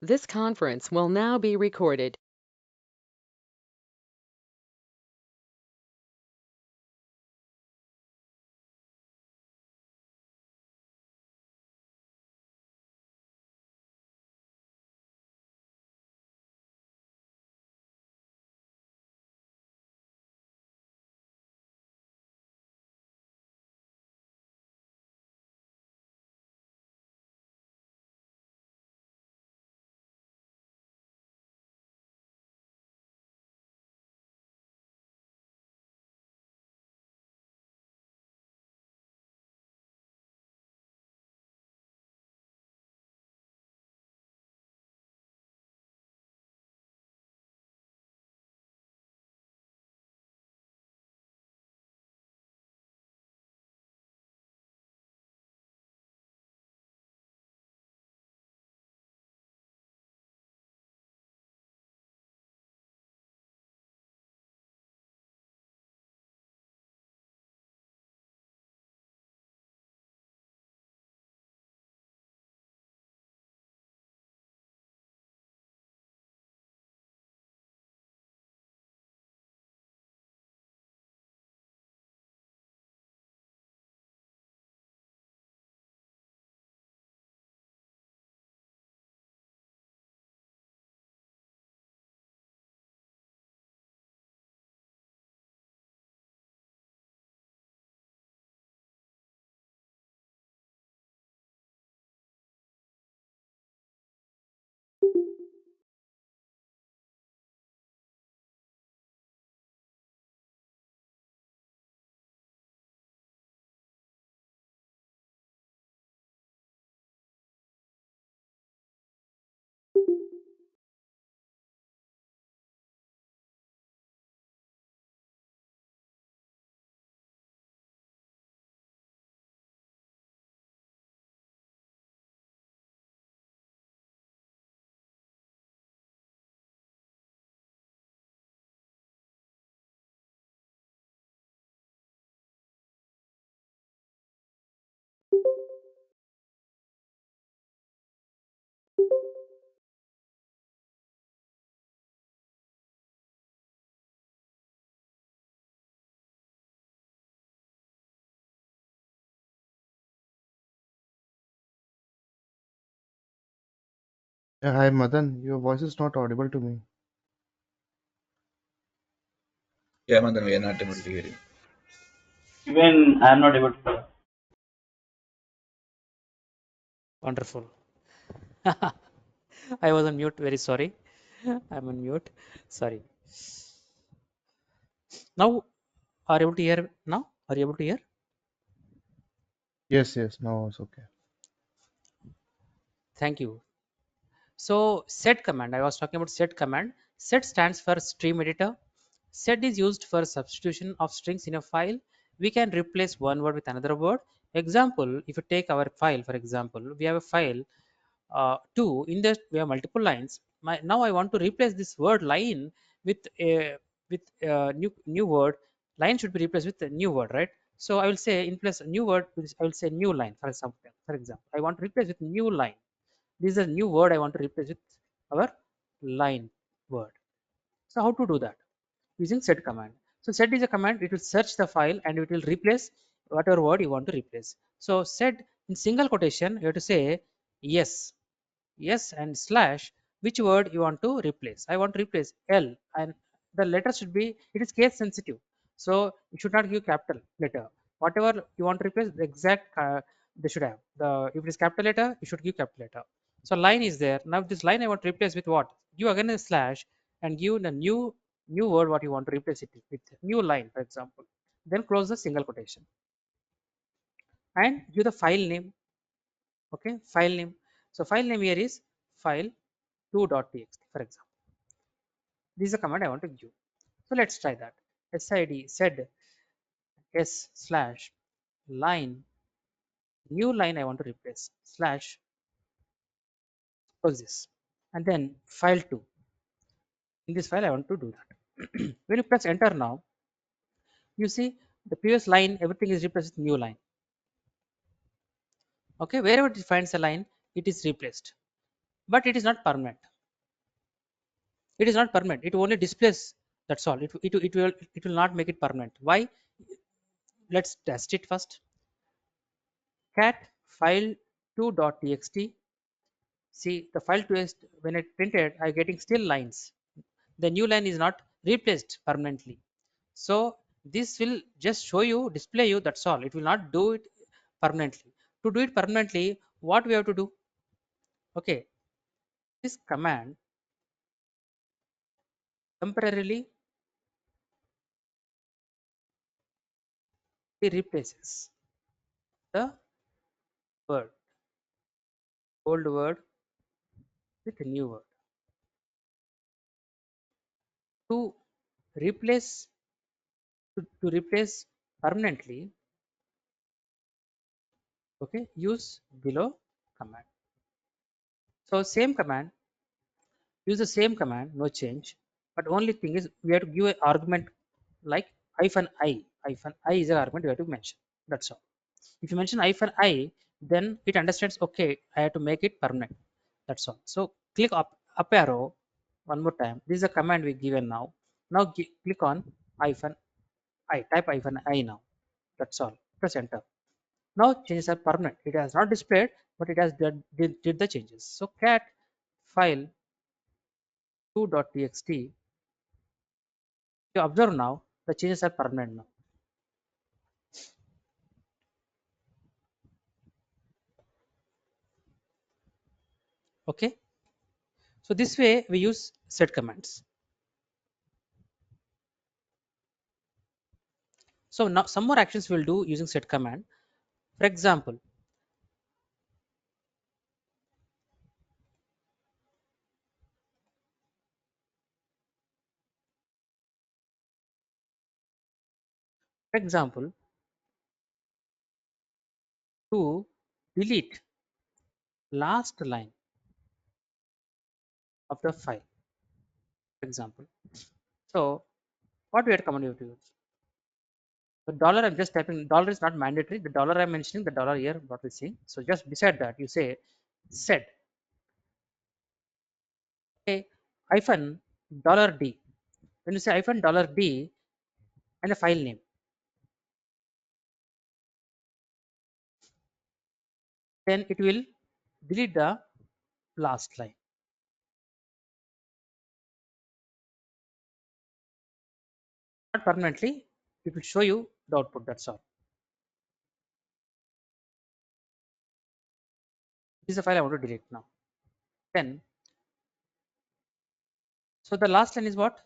This conference will now be recorded. Yeah, hi Madan, your voice is not audible to me. Yeah, Madan, we are not able to hear you. Even I am not able to. Wonderful. I was on mute. Very sorry. I'm on mute. Sorry. Now, are you able to hear now? Are you able to hear? Yes, yes, now it's okay. Thank you. So, set command. I was talking about set command. Set stands for stream editor. Set is used for substitution of strings in a file. We can replace one word with another word. Example: if you take our file, for example, we have a file 2. In that we have multiple lines. Now I want to replace this word line with a new word. Line should be replaced with a new word, right? So I will say in place new word, I will say new line. For example, I want to replace with new line. This is a new word I want to replace with our line word. So how to do that? Using set command. So set is a command. It will search the file and it will replace whatever word you want to replace. So set in single quotation, you have to say yes, yes, and slash which word you want to replace. I want to replace L, and the letter should be, it is case sensitive, so you should not give capital letter. Whatever you want to replace, the exact they should have. The if it is capital letter, you should give capital letter. So line is there. Now this line I want to replace with what? Give again a slash and give the new word what you want to replace it with, new line, for example. Then close the single quotation and give the file name. Okay, file name. So file name here is file 2.txt, for example. This is a command I want to give. So let's try that. Sed s slash line, new line I want to replace, slash, close this, and then file 2. In this file I want to do that. When you press enter now, you see the previous line, everything is replaced with new line. Okay, wherever it finds a line, it is replaced. but it is not permanent. It is not permanent. It only displays. That's all. It will not make it permanent. Why? Let's test it first. Cat file 2.txt. See the file 2 when it printed, I getting still lines. The new line is not replaced permanently. So this will just show you, display you. That's all. It will not do it permanently. To do it permanently, what we have to do? Okay, this command temporarily it replaces the word, old word with a new word. To replace to replace permanently, okay, use below command. So same command, use the same command, no change. But only thing is we have to give an argument like hyphen I. Hyphen I is an argument we have to mention. That's all. If you mention hyphen I, then it understands, okay, I have to make it permanent. That's all. So click up arrow one more time. This is a command we given now. Now click on hyphen I. Type hyphen I now. That's all. Press enter. Now changes are permanent. It has not displayed, but it has did the changes. So cat file 2.txt. You observe now the changes are permanent now. Okay. So this way we use set commands. So now some more actions we'll do using set command. For example, for example, to delete last line of the file. For example, so what we had command you to use? The dollar I'm just typing. Dollar is not mandatory. The dollar I'm mentioning, the dollar here, what we see. So just beside that, you say set a hyphen dollar $d. When you say hyphen dollar $d and the file name, then it will delete the last line. Not permanently, it will show you the output. That's all. This is the file I want to delete now. Then, so the last line is what?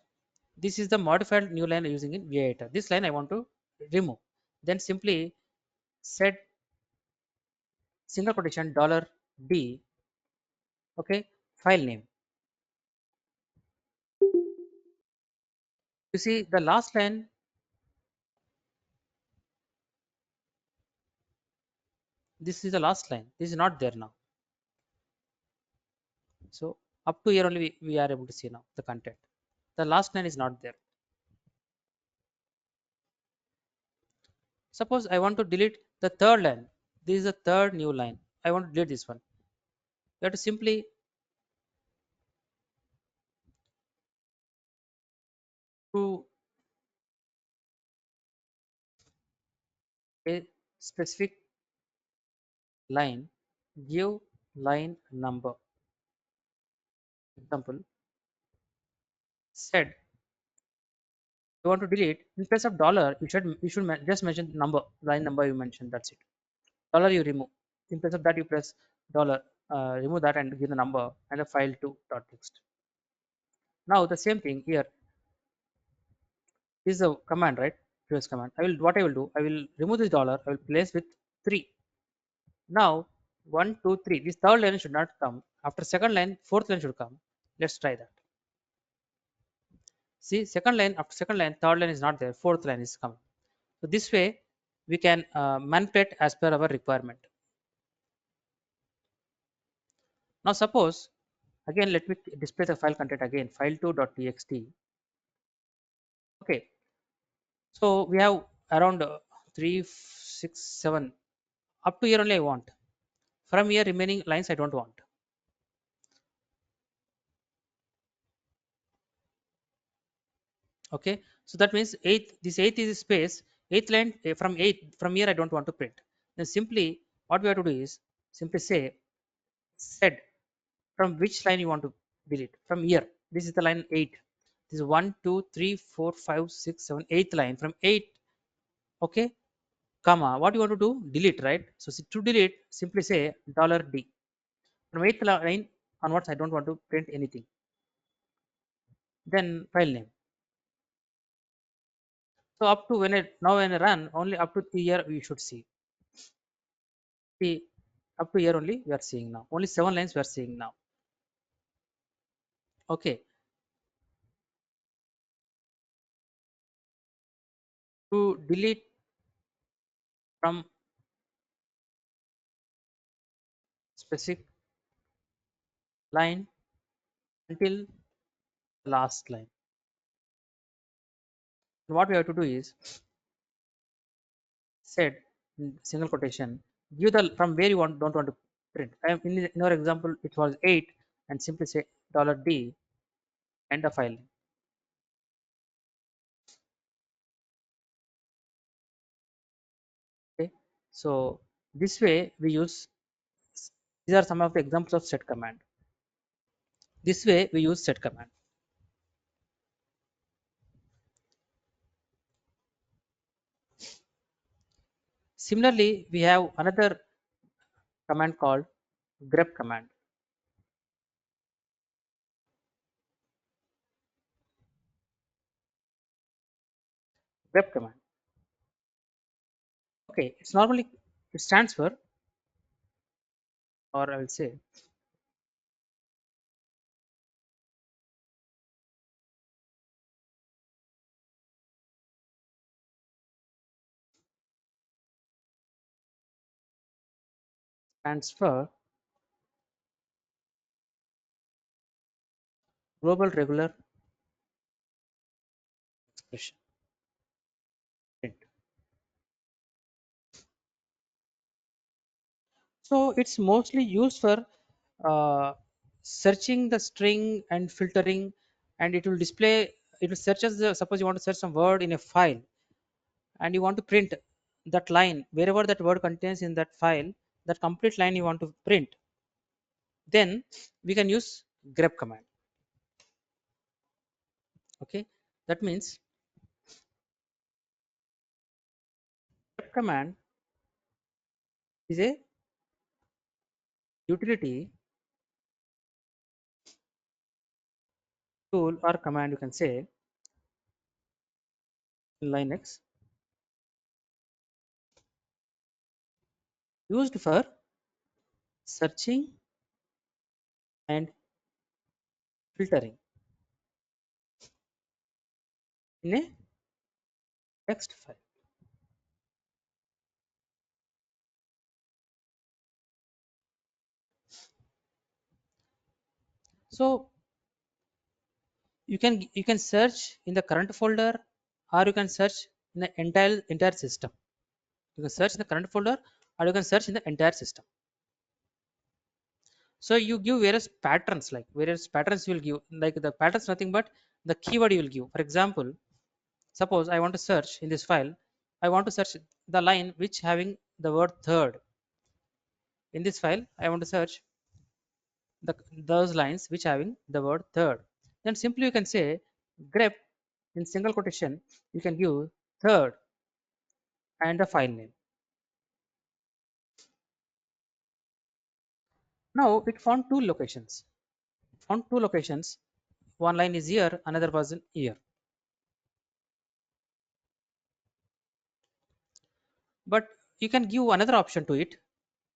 This is the modified new line using in VI editor. This line I want to remove. Then simply set single quotation dollar $d, okay, file name. You see the last line, this is the last line. This is not there now. So up to here only we are able to see now the content. The last line is not there. Suppose I want to delete the third line. This is the third new line. I want to delete this one. You have to simply to a specific line, give line number. Example, said you want to delete in place of dollar, you should just mention number, line number you mentioned. That's it. Dollar you remove. In place of that, you press dollar, remove that and give the number and the file to dot text. Now the same thing here. This is a command, right? Previous command. What I will do, I will remove this dollar. I will place with 3. Now 1, 2, 3. This third line should not come. After second line, fourth line should come. Let's try that. See, second line, after second line, third line is not there. Fourth line is coming. So this way we can manipulate as per our requirement. Now suppose again, let me display the file content again. File2.txt. Okay. So we have around 3, 6, 7. Up to here only I want. From here remaining lines I don't want. Okay, so that means eighth, this eighth is space, eighth line, from eighth, from here I don't want to print. Then simply what we have to do is simply say set from which line you want to delete from here. This is the line 8. This is 1 2 3 4 5 6 7 eighth line from 8. Okay, comma, what you want to do, delete, right? So to delete simply say $d. From eighth line onwards I don't want to print anything. Then file name. So up to when it now when I run, only up to here we should see. See, up to here only we are seeing now. Only 7 lines we are seeing now. Okay. To delete from specific line until the last line. What we have to do is set in single quotation, give the from where you want don't want to print. In our example it was 8 and simply say $d and a file name. Okay. So this way we use, these are some of the examples of set command. This way we use set command. Similarly, we have another command called grep command. Grep command. Okay, it's normally, it stands for, or I will say stands for global regular expression print. So it's mostly used for uh, searching the string and filtering, and it will display, it will search as the, suppose you want to search some word in a file and you want to print that line wherever that word contains in that file, that complete line you want to print, then we can use grep command. Okay, that means grep command is a utility tool or command, you can say, in Linux, used for searching and filtering in a text file. So you can search in the current folder, or you can search in the entire system. You can search in the current folder, or you can search in the entire system. So you give various patterns, like various patterns you will give, like the patterns nothing but the keyword you will give. For example, suppose I want to search in this file, I want to search the line which having the word third. In this file I want to search those lines which having the word third. Then simply you can say grep, in single quotation you can give third and the file name. Now it found two locations. It found two locations. One line is here, another was in here. But you can give another option to it.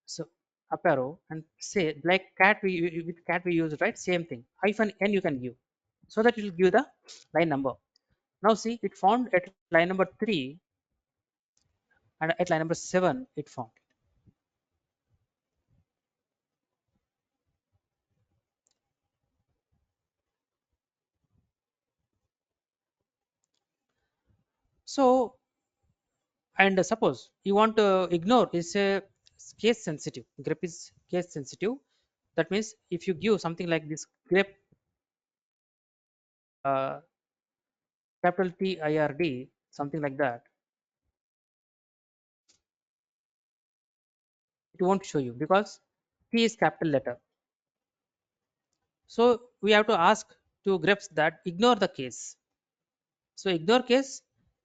So up arrow and say like cat, we with cat we use, right? Same thing. Hyphen n you can give, so that it will give the line number. Now see, it found at line number 3 and at line number 7 it found. So, and suppose you want to ignore, is a case sensitive, grep is case sensitive. That means if you give something like this grep, uh, capital TIRD, something like that, it won't show you because T is capital letter. So we have to ask to greps that ignore the case. So ignore case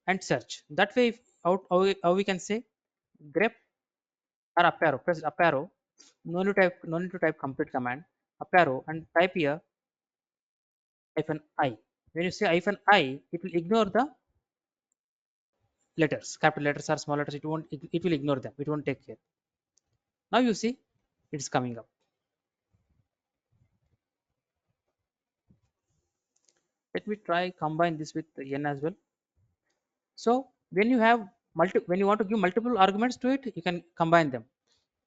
and search. That way, if how we can say grep or up arrow, press up arrow. No need to type complete command. Up arrow and type here hyphen I. When you say hyphen I, it will ignore the letters, capital letters or small letters. It will ignore them. It won't take care. Now you see it's coming up. Let me try combine this with n as well. So when you have when you want to give multiple arguments to it, you can combine them.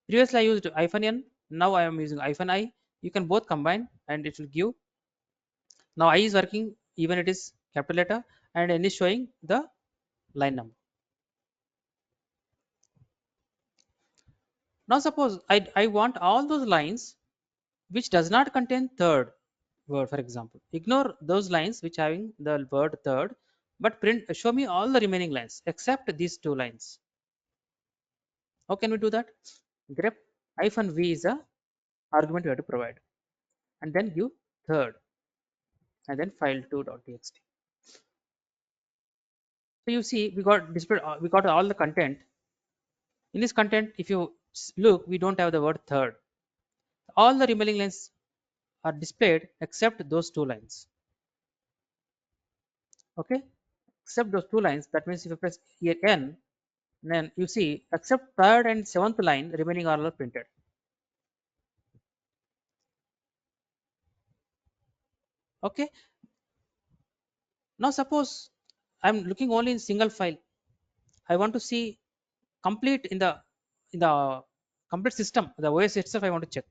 Previously I used hyphen n, now I am using hyphen I. You can both combine and it will give. Now I is working even it is capital letter and n is showing the line number. Now suppose I want all those lines which does not contain third word, for example. Ignore those lines which having the word third, but print show me all the remaining lines except these two lines. How can we do that? Grep hyphen v is a argument we have to provide, and then give third, and then file2.txt. So you see, we got displayed, we got all the content. In this content, if you look, we don't have the word third. All the remaining lines are displayed except those two lines. Okay, except those two lines. That means if you press here n, then you see except third and seventh line, remaining are all printed. Okay. Now suppose I'm looking only in single file. I want to see complete in the complete system, the OS itself. I want to check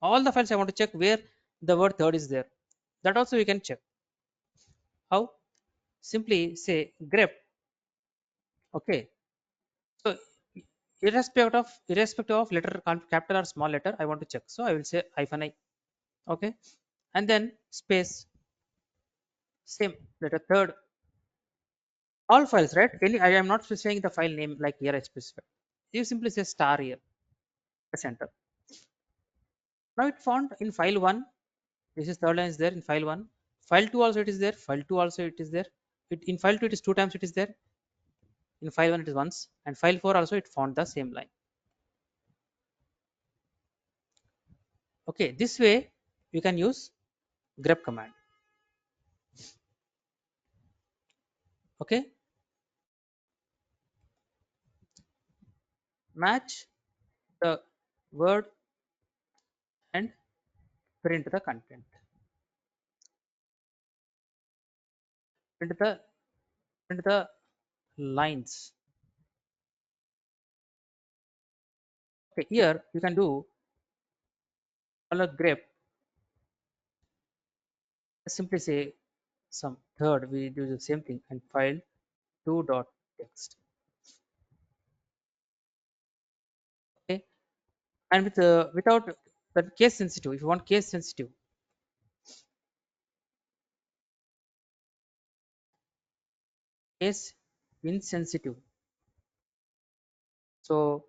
all the files. I want to check where the word third is there. That also we can check. How? Simply say grep. Okay. So irrespective of letter capital or small letter, I want to check. So I will say hyphen I. Okay. And then space same letter third. All files, right? Any I am not specifying the file name like here I specify. You simply say star here. Press enter. Now it found in file 1. This is third line is there in file 1. File 2 also it is there. File 2 also it is there. In file 2 it is 2 times it is there. In file 1 it is once. And file 4 also it found the same line. Okay, this way you can use grep command. Okay, match the word and print the content. Print the lines. Okay, here you can do color grep. Simply say some third. We do the same thing and file 2.txt. Okay, and without that case sensitive. If you want case sensitive, case insensitive. So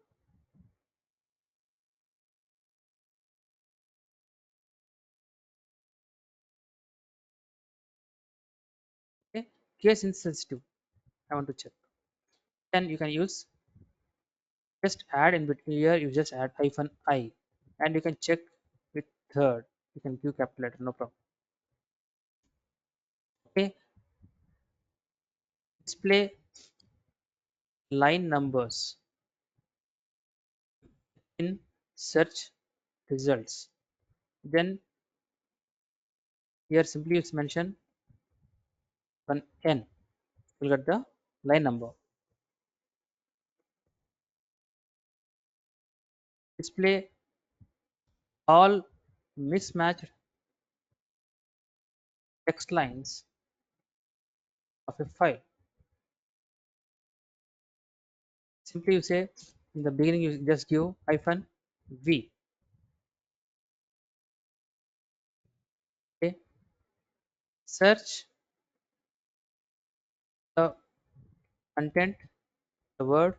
okay, case insensitive. I want to check. Then you can use just add in between here. You just add hyphen I, and you can check with third. You can give capital letter, no problem. Okay, display line numbers in search results. Then here simply it's mention one n. You'll get the line number. Display all mismatched text lines of a file. Simply you say in the beginning you just give hyphen v. Okay, search content, the word,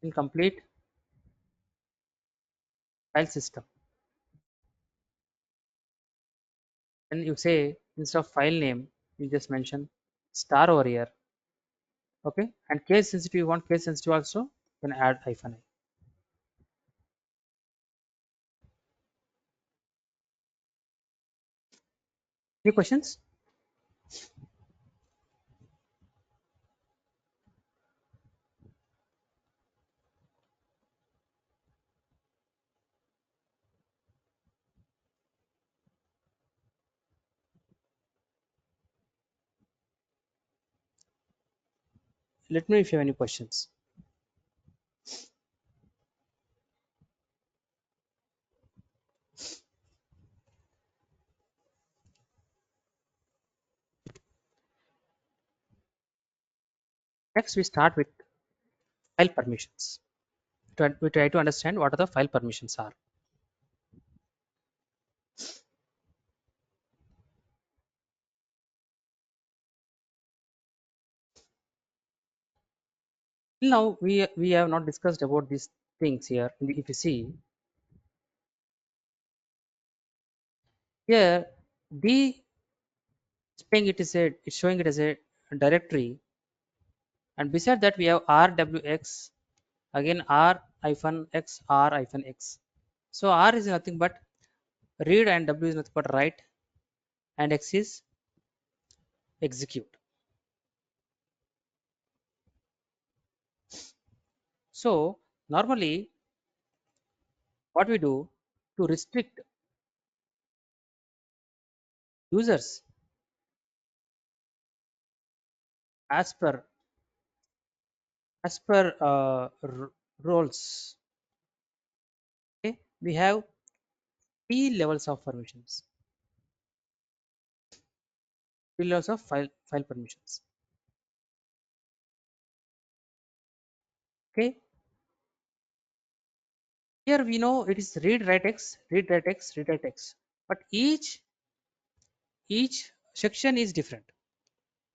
incomplete, file system. Then you say instead of file name, you just mention star over here. Okay, and case sensitive, you want case sensitive also, you can add hyphen I. Any questions? Let me know if you have any questions. Next, we start with file permissions. We try to understand what are the file permissions are. Till now, we have not discussed about these things here. If you see here, D displaying it is a it's showing it as a directory, and beside that we have rwx, again r hyphen x, r hyphen x. So r is nothing but read and w is nothing but write, and x is execute. So normally what we do to restrict users as per roles, okay, we have three levels of permissions, three levels of file permissions. Okay, here we know it is read write x, read write x, read write x, but each section is different.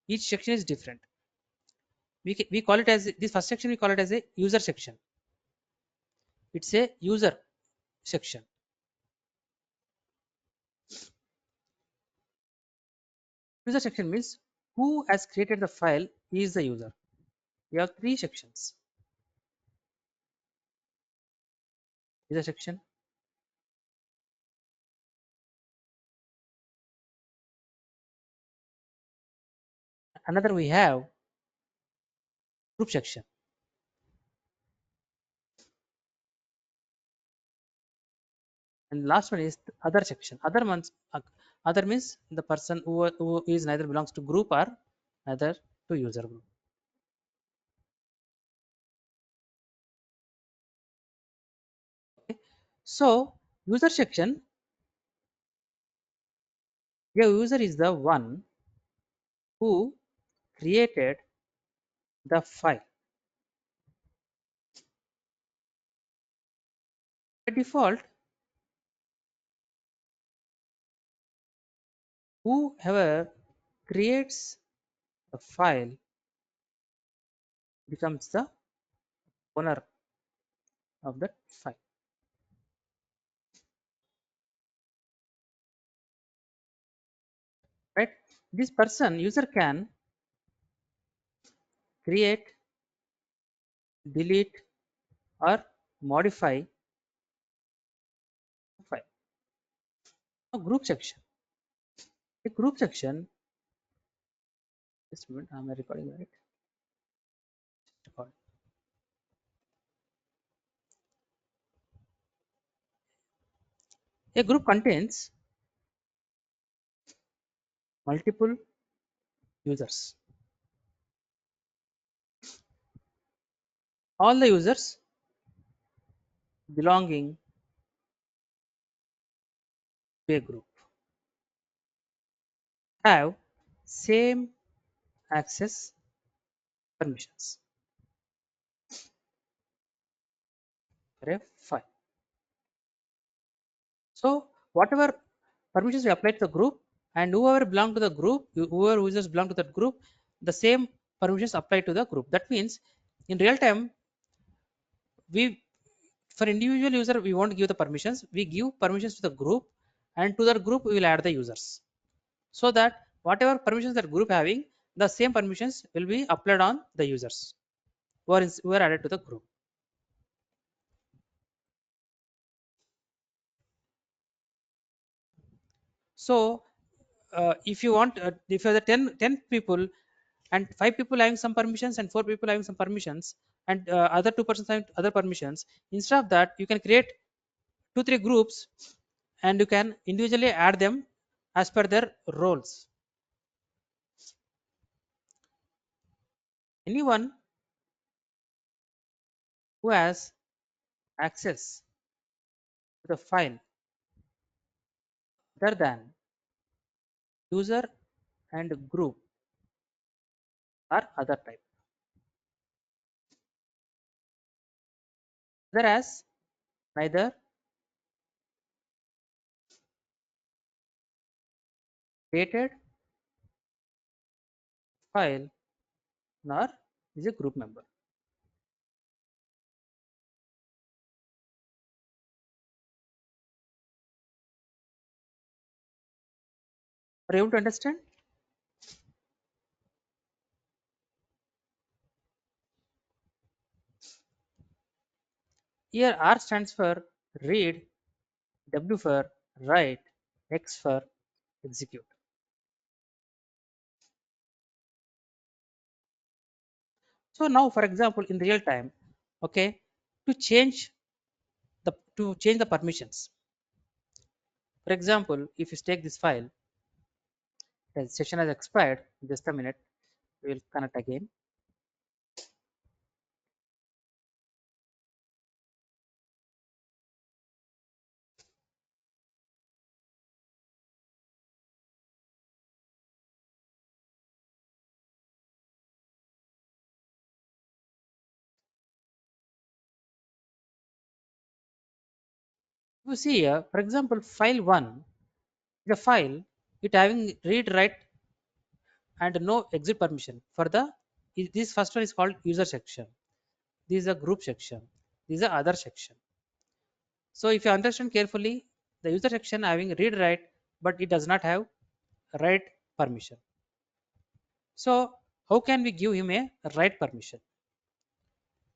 Each section is different. We call it as this first section, we call it as a user section. It's a user section. User section means who has created the file is the user. We have three sections: user section, another we have group section, and last one is the other section. Other means the person who is neither belongs to group or neither to user group. Okay. So user section, the user is the one who created the file. By default, whoever creates the file becomes the owner of that file, right? This person user can create, delete, or modify the file. Now group section. A group section, just a minute, am I recording right? Record. A group contains multiple users. All the users belonging to a group have same access permissions for a file. So whatever permissions we apply to the group, and whoever belong to the group, whoever users belong to that group, the same permissions apply to the group. That means in real time, we for individual user we won't give the permissions. We give permissions to the group, and to that group we will add the users, so that whatever permissions that group having, the same permissions will be applied on the users who are added to the group. So if you want, if you have the 10 people and 5 people having some permissions and 4 people having some permissions, and other 2 persons having other permissions, instead of that you can create 2 3 groups, and you can individually add them as per their roles. Anyone who has access to the file other than user and group or other type, whereas neither created file nor is a group member. Are you able to understand? Here R stands for read, W for write, X for execute. So now, for example, in real time, okay, to change the permissions. For example, if you take this file, the session has expired. Just a minute, we will connect again. You see here, for example, file one, the file it having read, write, and no exit permission. For the this first one is called user section. This is a group section. This is a other section. So if you understand carefully, the user section having read, write, but it does not have write permission. So how can we give him a write permission?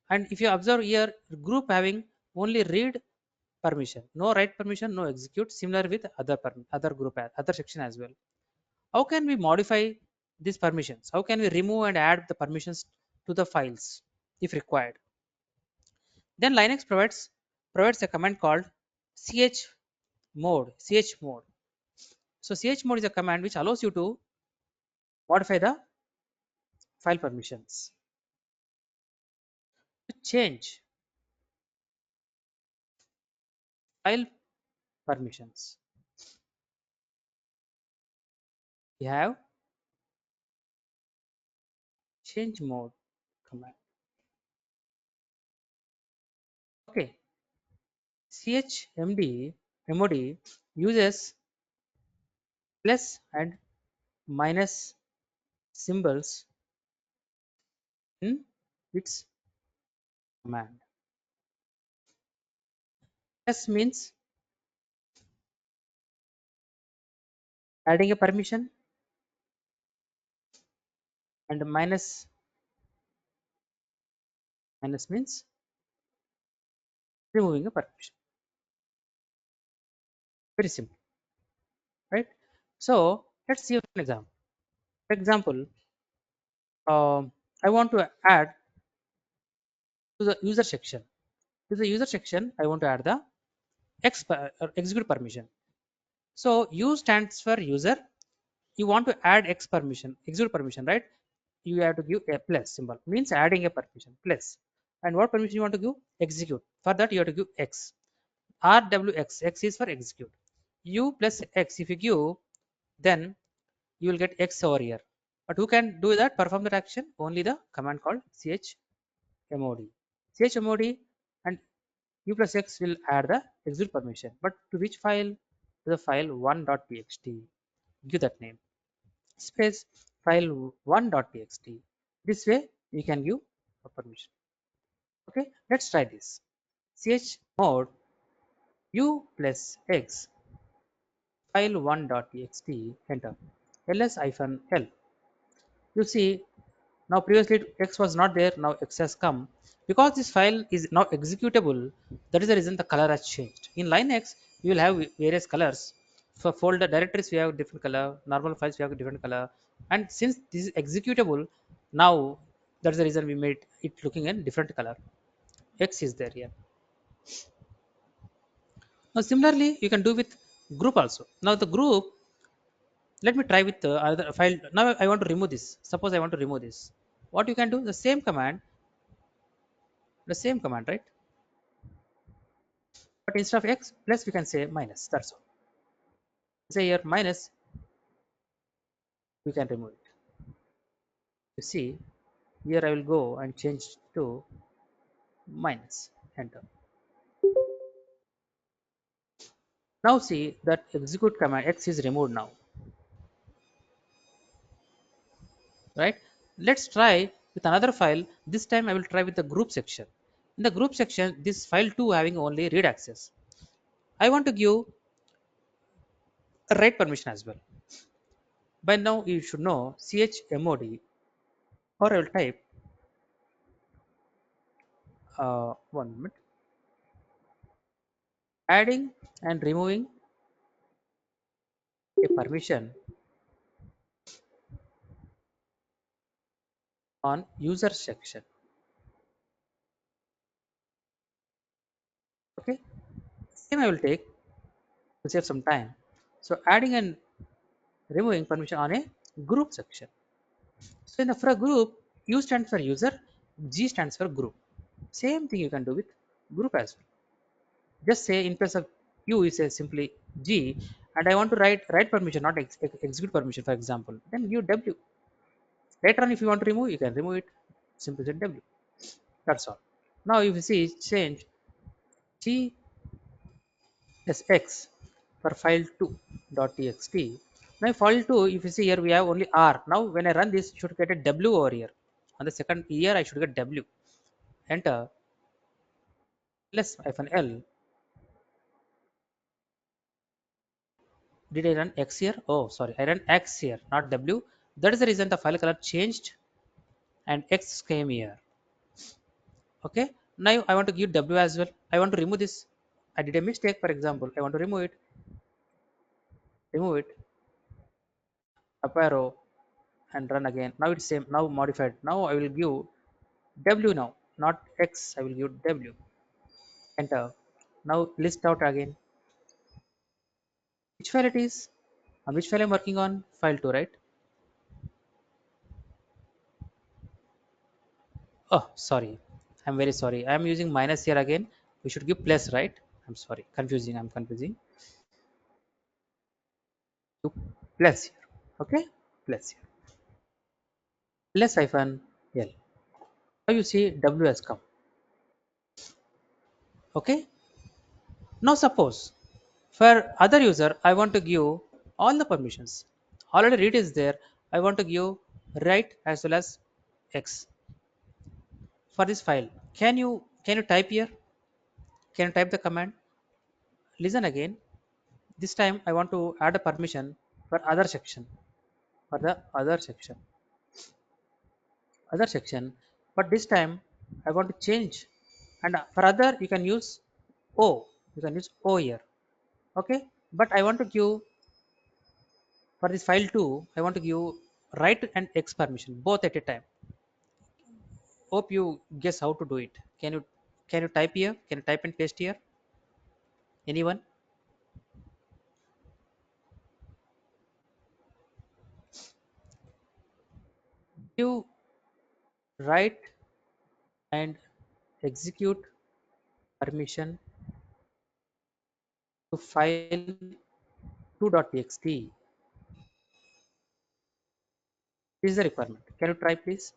And if you observe here, group having only read permission, no write permission, no execute. Similar with other group other section as well. How can we modify these permissions? How can we remove and add the permissions to the files if required? Then Linux provides a command called chmod. So chmod is a command which allows you to modify the file permissions. To change file permissions, we have change mode command. Okay, chmod uses plus and minus symbols in its command. Plus means adding a permission, and minus means removing a permission. Very simple, right? So let's see an example. For example, I want to add to the user section. To the user section, I want to add the execute permission. So U stands for user. You want to add X permission, execute permission, right? You have to give a plus symbol, means adding a permission plus. And what permission you want to give? Execute. For that, you have to give X. RWX, X is for execute. U plus X, if you give, then you will get X over here. But who can do that, perform that action? Only the command called chmod. Chmod and U plus X will add the execute permission. But to which file? To the file 1.txt. Give that name. Space file 1.txt. This way you can give a permission. Okay, let's try this. Chmod u plus x file 1.txt, enter. ls-l. You see, now previously x was not there, now x has come. Because this file is now executable, that is the reason the color has changed. In Linux, we will have various colors. For folder directories, we have different color. Normal files, we have a different color. And since this is executable, now that's the reason we made it looking in different color. X is there here. Now similarly, you can do with group also. Now the group, let me try with the other file. Now I want to remove this. Suppose I want to remove this. What you can do, the same command, right? But instead of x plus, we can say minus. That's all. Say here minus, we can remove it. You see, here I will go and change to minus. Enter. Now see that execute command x is removed now, right? Let's try with another file. This time I will try with the group section. In the group section, this file 2 having only read access. I want to give a write permission as well. By now you should know chmod, or I will type 1 minute, adding and removing a permission on user section. Okay, same I will take to save some time. So adding and removing permission on a group section. So in the for a group, U stands for user, G stands for group. Same thing you can do with group as well. Just say in place of U, you say simply G, and I want to write permission, not execute permission, for example. Then give W. Later on, if you want to remove, you can remove it. Simply say W. That's all. Now if you see change G as X for file 2.txt. Now file 2, if you see here, we have only R. Now when I run this, you should get a W over here. On the second here, I should get W. Enter. ls-l. Did I run X here? Oh, sorry, I ran X here, not W. That is the reason the file color changed and X came here. Okay. Now I want to give W as well. I want to remove this. I did a mistake, for example. I want to remove it, up arrow, and run again. Now it's same. Now modified. Now I will give W now, not X. I will give W. Enter. Now list out again. Which file it is? Which file I'm working on? File 2, right? Oh, sorry. I'm very sorry. I'm using minus here again. We should give plus, right? I'm sorry. Confusing. I'm confusing. To plus here. Okay? Plus here. Plus hyphen L. Now you see W has come. Okay? Now suppose for other user, I want to give all the permissions. Already read is there. I want to give write as well as X for this file. Can you type here? Can you type the command? Listen again. This time I want to add a permission for other section. For the other section, but this time I want to change, and for other you can use O. You can use O here. Okay, but I want to give for this file 2. I want to give write and X permission both at a time. Hope you guess how to do it. Can you type here? Can you type and paste here? Anyone? You write and execute permission to file 2.txt. This is the requirement. Can you try please?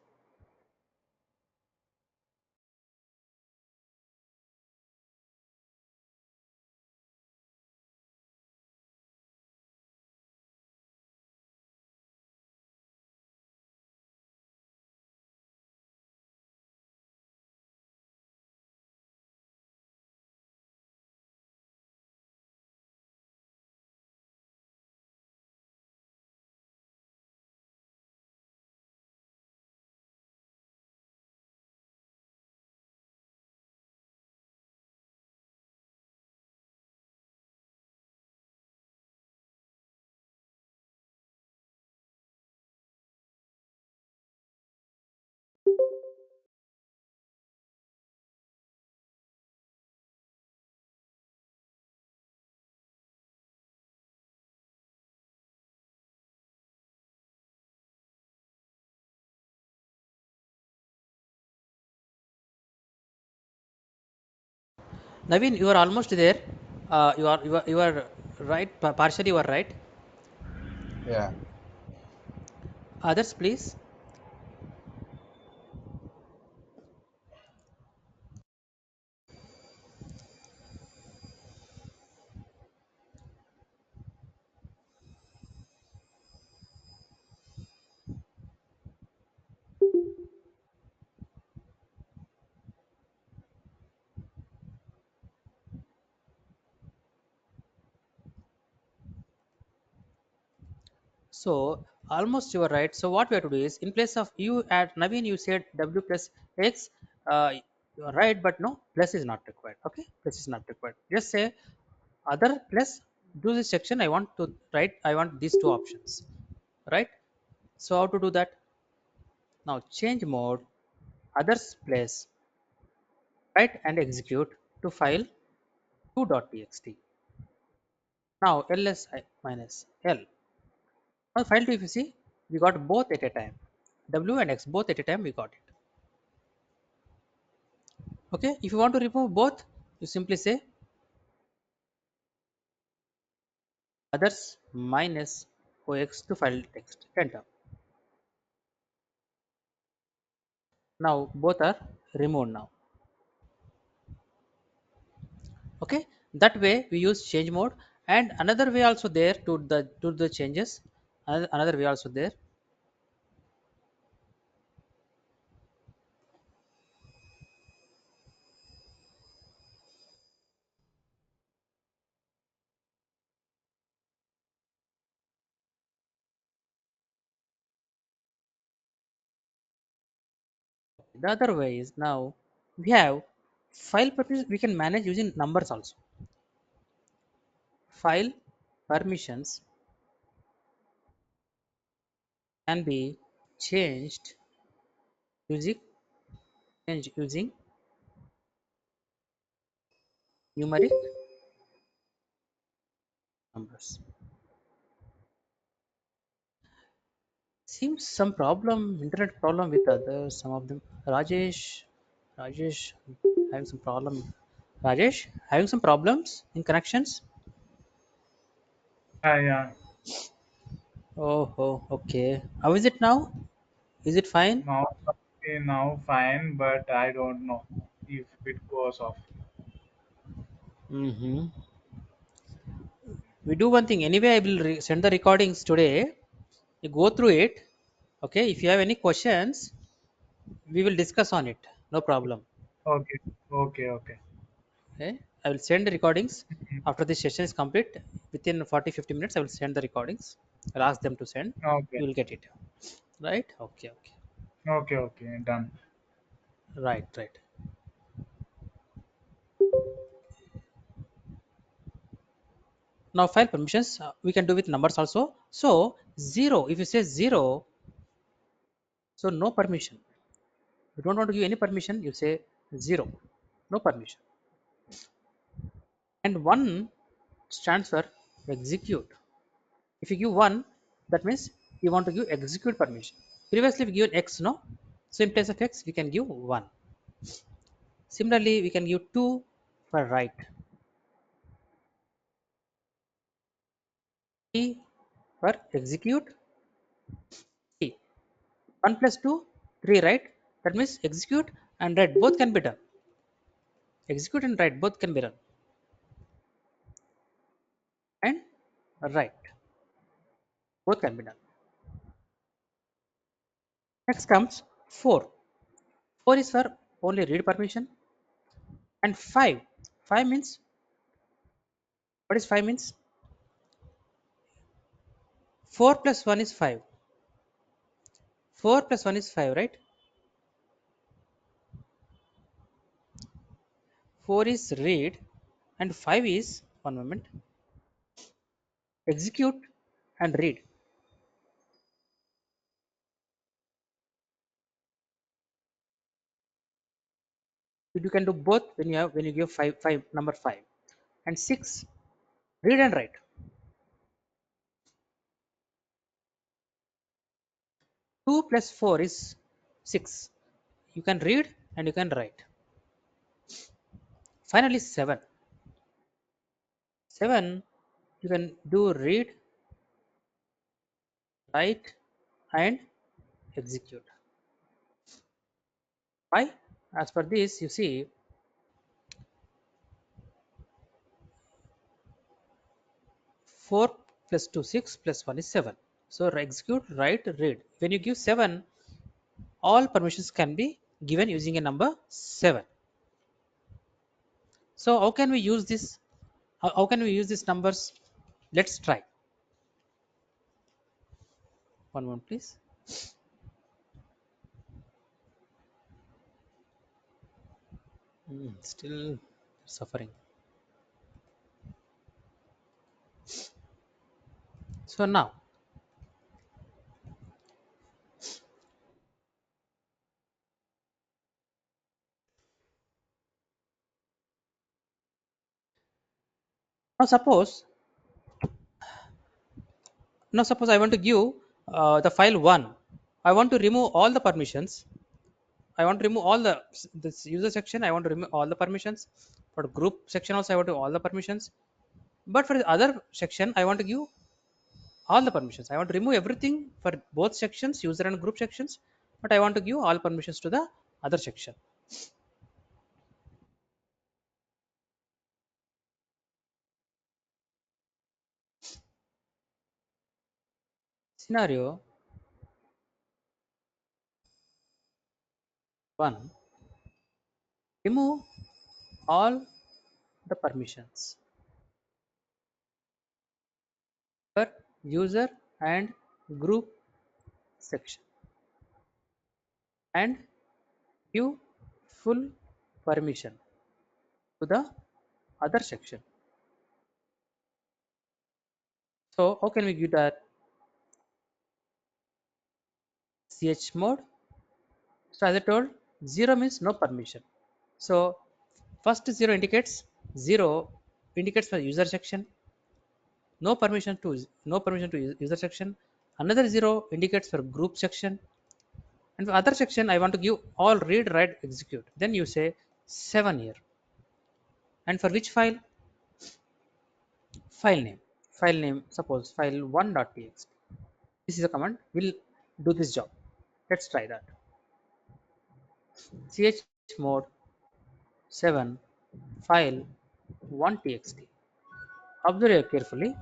Naveen, you are almost there. You are right. Partially, you are right. Yeah. Others, please. So almost you are right. So what we have to do is, in place of you at Naveen, you said w plus x. You are right, but no, plus is not required. Okay, plus is not required. Just say other plus. Do this section. I want to write. I want these two options. Right. So how to do that? Now change mode. Others place. Write and execute to file 2.txt. Now ls minus l. Now file 2, if you see, we got both at a time. W and X both at a time we got it. Okay, if you want to remove both, you simply say others minus OX to file text. Enter. Now both are removed now. Okay, that way we use change mode, and another way also there to the changes. Another way also there. The other way is now we have file permissions we can manage using numbers also. File permissions can be changed using using numeric numbers. Seems some problem, internet problem with others. Some of them. Rajesh, having some problem. Rajesh, having some problems in connections. Yeah. Oh, oh, okay. How is it now? Is it fine? Now, okay, now fine, but I don't know if it goes off. Mm-hmm. We do one thing. Anyway, I will send the recordings today. You go through it. Okay. If you have any questions, we will discuss on it. No problem. Okay, okay. Okay. I will send the recordings Mhm. after this session is complete. Within 40-50 minutes, I will send the recordings. I'll ask them to send. Okay, You will get it. Right? Okay. Okay. okay, done. Right. Right. Now, file permissions we can do with numbers also. So, zero, if you say zero, so no permission. You don't want to give any permission, you say zero, no permission. And one stands for execute. If you give one, that means you want to give execute permission. Previously, we given x, no? So, in place of x, we can give one. Similarly, we can give two for write, three for execute, three. 1 plus 2, 3, right? That means execute and write both can be done. Execute and write both can be done. And write both can be done. Next comes 4. 4 is for only read permission. And 5. 5 means, what is 5 means? 4 plus 1 is 5. 4 plus 1 is 5, right? 4 is read and 5 is, one moment, execute and read. You can do both when you give 5 number 5. And 6, read and write. 2 plus 4 is 6. You can read and you can write. Finally, 7. 7, you can do read, write, and execute. Why? As per this, you see 4 plus 2 6 plus 1 is 7. So execute, write, read. When you give 7, all permissions can be given using a number 7. So how can we use this? How can we use these numbers? Let's try. One moment, please. Still suffering. So now suppose I want to give the file 1. I want to remove all the permissions. I want to remove all this user section. I want to remove all the permissions. For group section also, I want to all the permissions. But for the other section, I want to give all the permissions. I want to remove everything for both sections, user and group sections. But I want to give all permissions to the other section. Scenario 1: remove all the permissions for user and group section and give full permission to the other section. So how can we give that? Chmod. So as I told, 0 means no permission. So first 0 indicates 0 indicates for user section, no permission to user section. Another 0 indicates for group section, and for other section I want to give all read, write, execute. Then you say 7 here. And for which file? File name. File name, suppose file 1.txt. This is a command will do this job. Let's try that. Chmod 7 file 1.txt. Observe here carefully.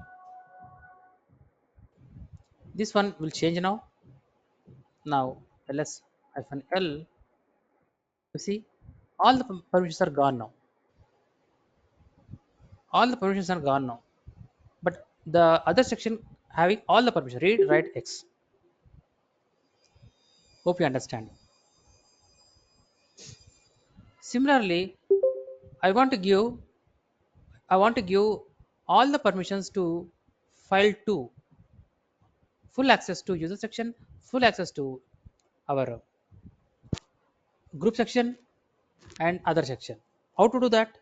This one will change now. Now ls -l, you see all the permissions are gone now. All the permissions are gone now. But the other section having all the permission read, write, x. Hope you understand. Similarly, I want to give I want to give all the permissions to file 2, full access to user section, full access to our group section and other section. How to do that?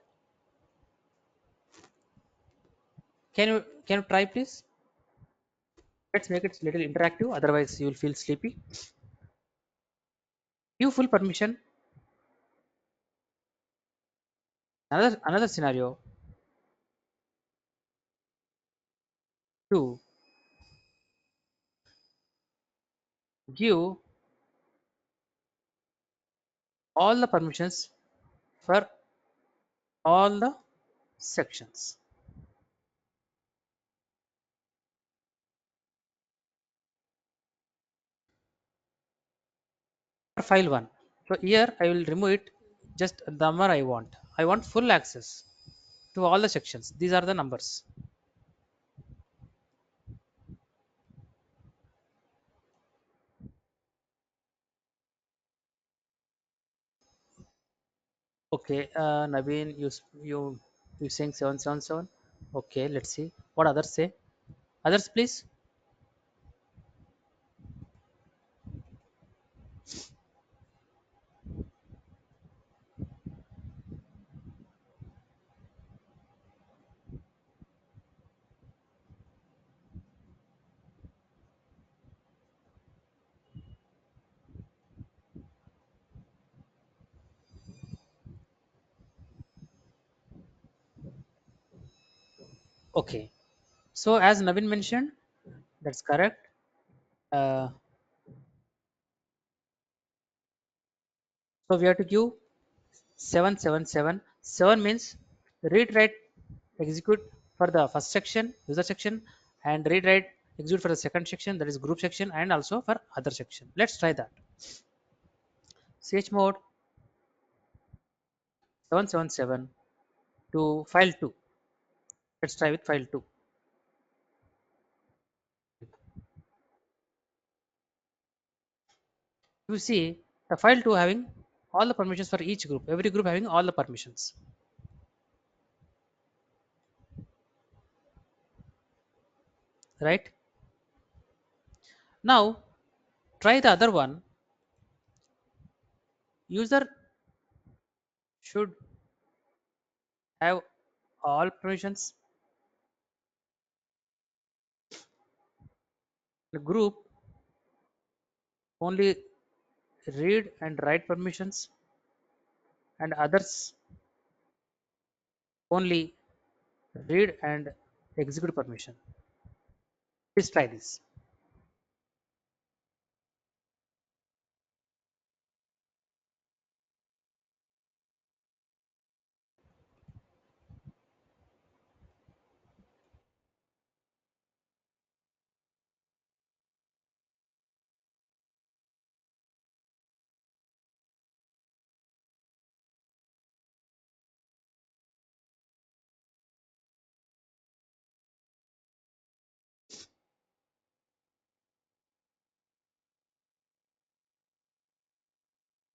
Can you try please? Let's make it little interactive, otherwise you will feel sleepy. Give full permission. Another scenario: to give all the permissions for all the sections for file 1. So here I will remove it, just the number I want. I want full access to all the sections. These are the numbers. Okay, Naveen, you saying 777. Okay, let's see what others say. Others, please. Okay. So as Navin mentioned, that's correct. Uh, so we have to give 777. 7 means read, write, execute for the first section, user section, and read, write, execute for the second section, that is group section, and also for other section. Let's try that. Chmod 777 to file 2. Let's try with file 2. You see the file 2 having all the permissions for each group, every group having all the permissions, right? Now try the other one. User should have all permissions. The group only read and write permissions, and others only read and execute permission. Please try this.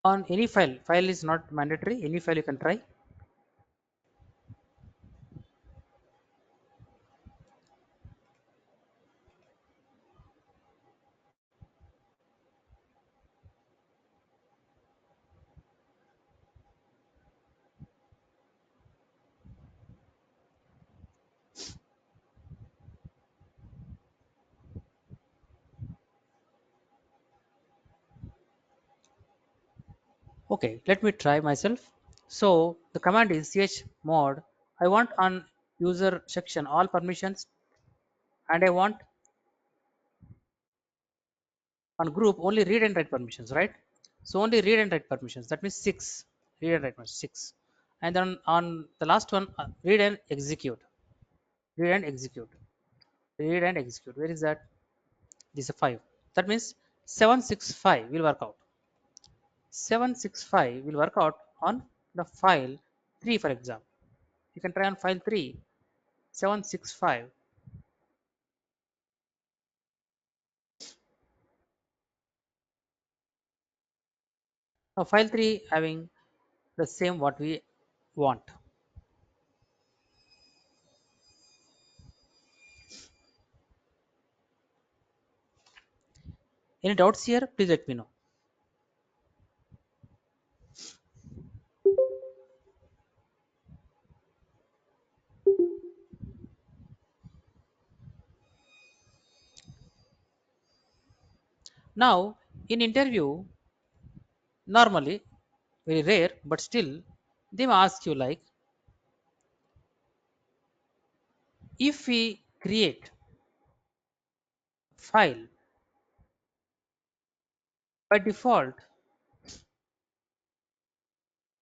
On any file, file is not mandatory, any file you can try. Okay, let me try myself. So the command is chmod. I want on user section all permissions, and I want on group only read and write permissions, right? So only read and write permissions. That means 6. Read and write permissions 6. And then on the last one, read and execute. Read and execute. Read and execute. Where is that? This is a 5. That means 765 will work out. 765 will work out on the file 3, for example. You can try on file 3, 765. Now file 3 having the same what we want. Any doubts here? Please let me know. Now in interview, normally very rare, but still they may ask you like, if we create file by default,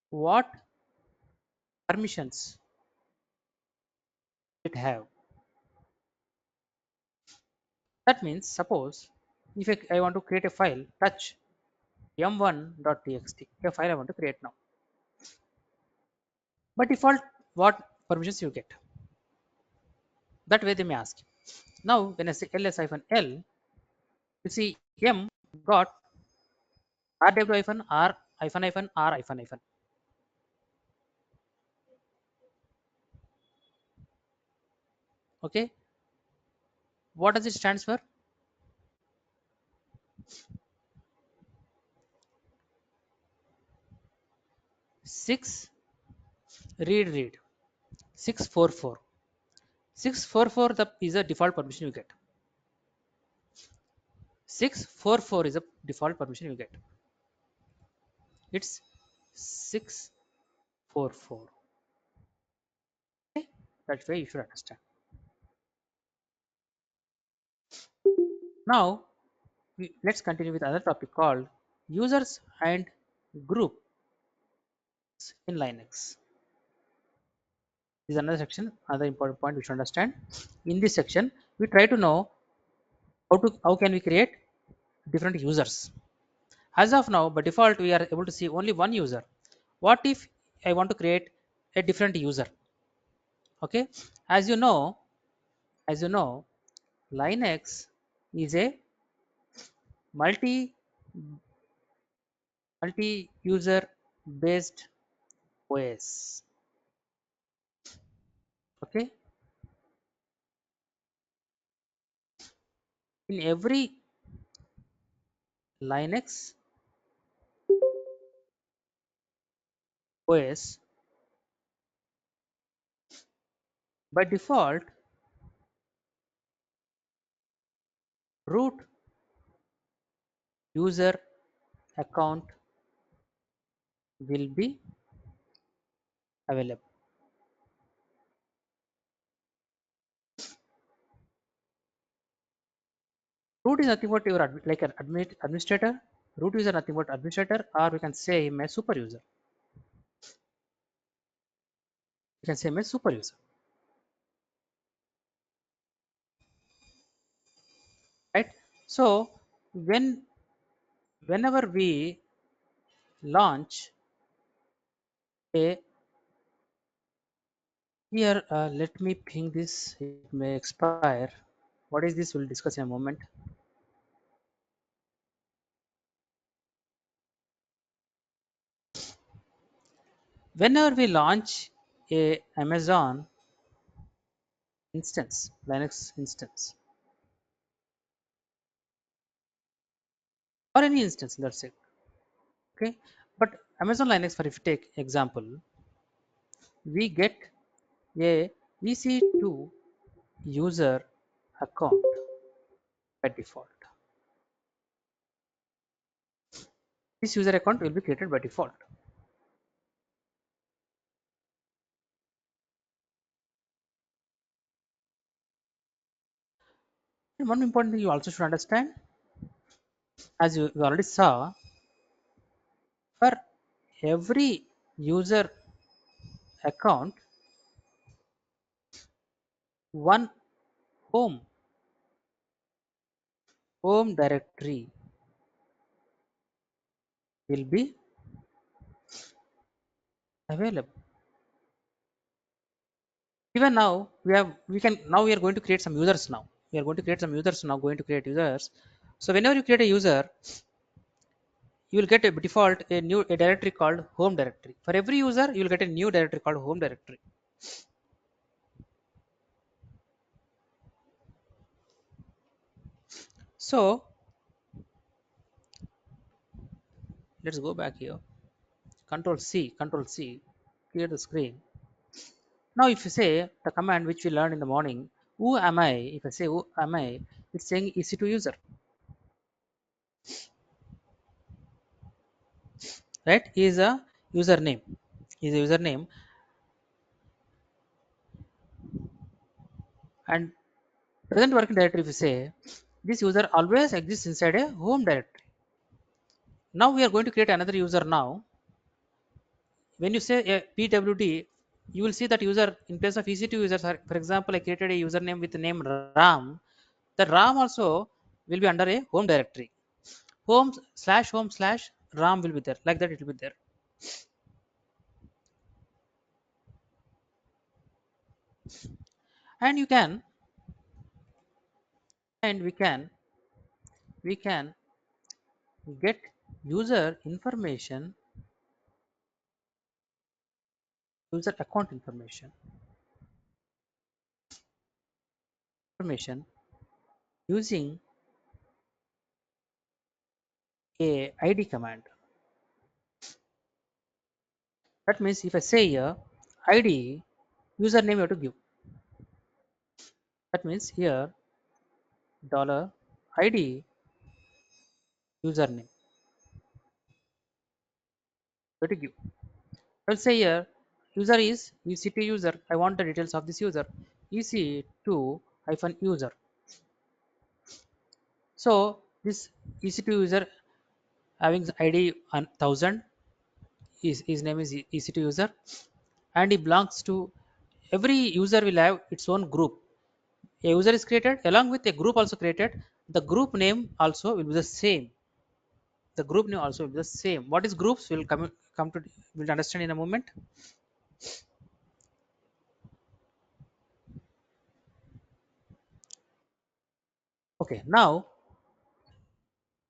what permissions it have? That means suppose if I want to create a file touch m1.txt, a file I want to create now. By default, what permissions you get? That way they may ask. Now when I say ls-l, you see m got rw-r r. Okay, what does it stands for? 6 read 644. 644 is a default permission you get. 644 is a default permission you get. It's 644. Okay, that way you should understand. Now let's continue with another topic called users and groups in Linux. This is another section, another important point we should understand. In this section, we try to know how can we create different users. As of now, by default, we are able to see only one user. What if I want to create a different user? Okay, as you know, as you know, Linux is a multi user based OS. Okay, in every Linux OS, by default, root user account will be available. Root is nothing but your like an administrator. Root user nothing but administrator, or we can say him a super user. You can say him a super user, right? So whenever we launch a here, let me ping this. It may expire. What is this? We'll discuss in a moment. Whenever we launch a Amazon instance, Linux instance, or any instance, that's it. Okay, but Amazon Linux, for if you take example, we get a EC2 user account by default. This user account will be created by default. And one important thing you also should understand, as you already saw, for every user account, one home directory will be available. Even now we are going to create some users now. We are going to create some users now, going to create users. So whenever you create a user, you will get a default a directory called home directory. For every user, you will get a new directory called home directory. So let's go back here. Control C, clear the screen. Now if you say the command which we learned in the morning, who am I? If I say who am I, it's saying EC2 user, right? Is a username. Is a username, and present working directory. If you say this user always exists inside a home directory. Now we are going to create another user now. When you say a pwd, you will see that user in place of EC2 users. For example, I created a username with the name Ram. The Ram also will be under a home directory. Home/home/ Ram will be there. Like that, it will be there. And you can and we can get user information, user account information using a id command. That means if I say here id username you have to give. That means here dollar id username you have to give. I'll say here user is EC2 user. I want the details of this user, EC2 -user. So this EC2 user having ID 1000, his name is EC2 user, and he belongs to every user will have its own group. A user is created along with a group also created. The group name also will be the same. The group name also will be the same. What is groups will come to will understand in a moment. Okay, now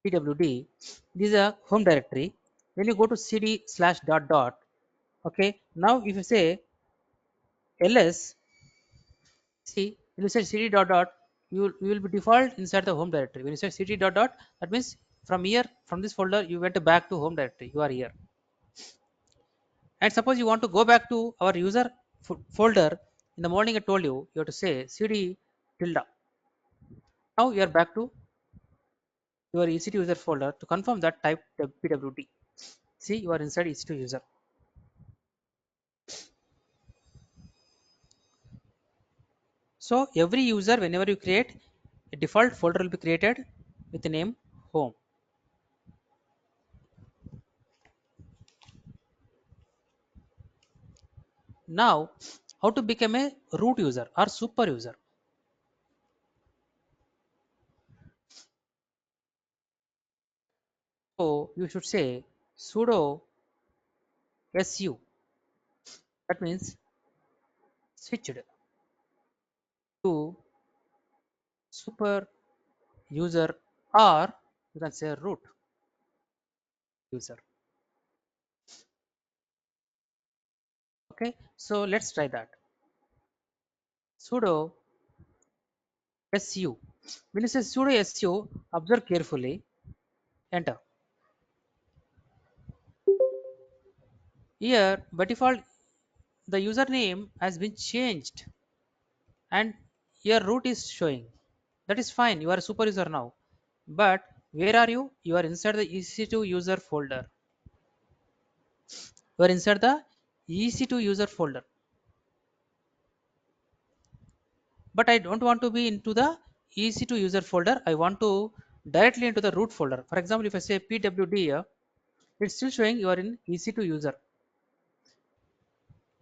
pwd, this is a home directory. When you go to cd slash dot dot, okay, now if you say ls, see when you say cd dot dot, you will be default inside the home directory. When you say cd dot dot, that means from here, from this folder you went back to home directory, you are here. And suppose you want to go back to our user folder, in the morning I told you, you have to say cd tilde. Now you are back to your EC2 user folder. To confirm that, type pwd. See, you are inside EC2 user. So every user, whenever you create, a default folder will be created with the name home. Now, how to become a root user or super user? So you should say sudo su. That means switched to super user, or you can say root user. Okay, so let's try that. Sudo su. When you say sudo su, observe carefully. Enter. Here, by default, the username has been changed and your root is showing. That is fine. You are a super user now. But where are you? You are inside the EC2 user folder. You are inside the EC2 user folder. But I don't want to be into the EC2 user folder. I want to directly into the root folder. For example, if I say pwd here, it's still showing you are in EC2 user.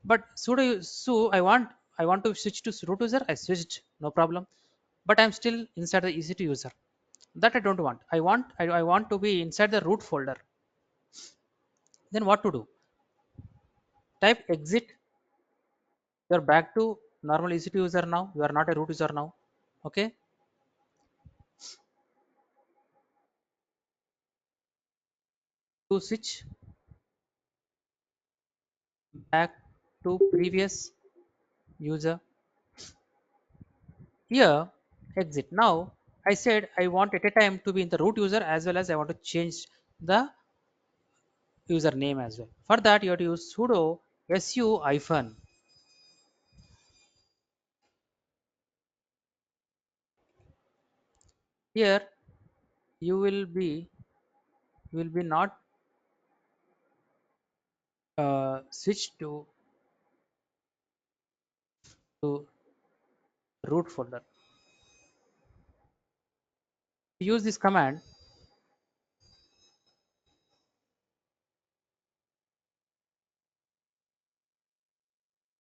But sudo so I want to switch to root user. I switched, no problem. But I'm still inside the EC2 user. That I don't want. I want to be inside the root folder. Then what to do? Type exit. You're back to normal EC2 user now. You are not a root user now. Okay. To switch back to previous user. Here exit. Now I said I want at a time to be in the root user as well as I want to change the username as well. For that you have to use sudo su hyphen. Here you will be not switch to root folder. Use this command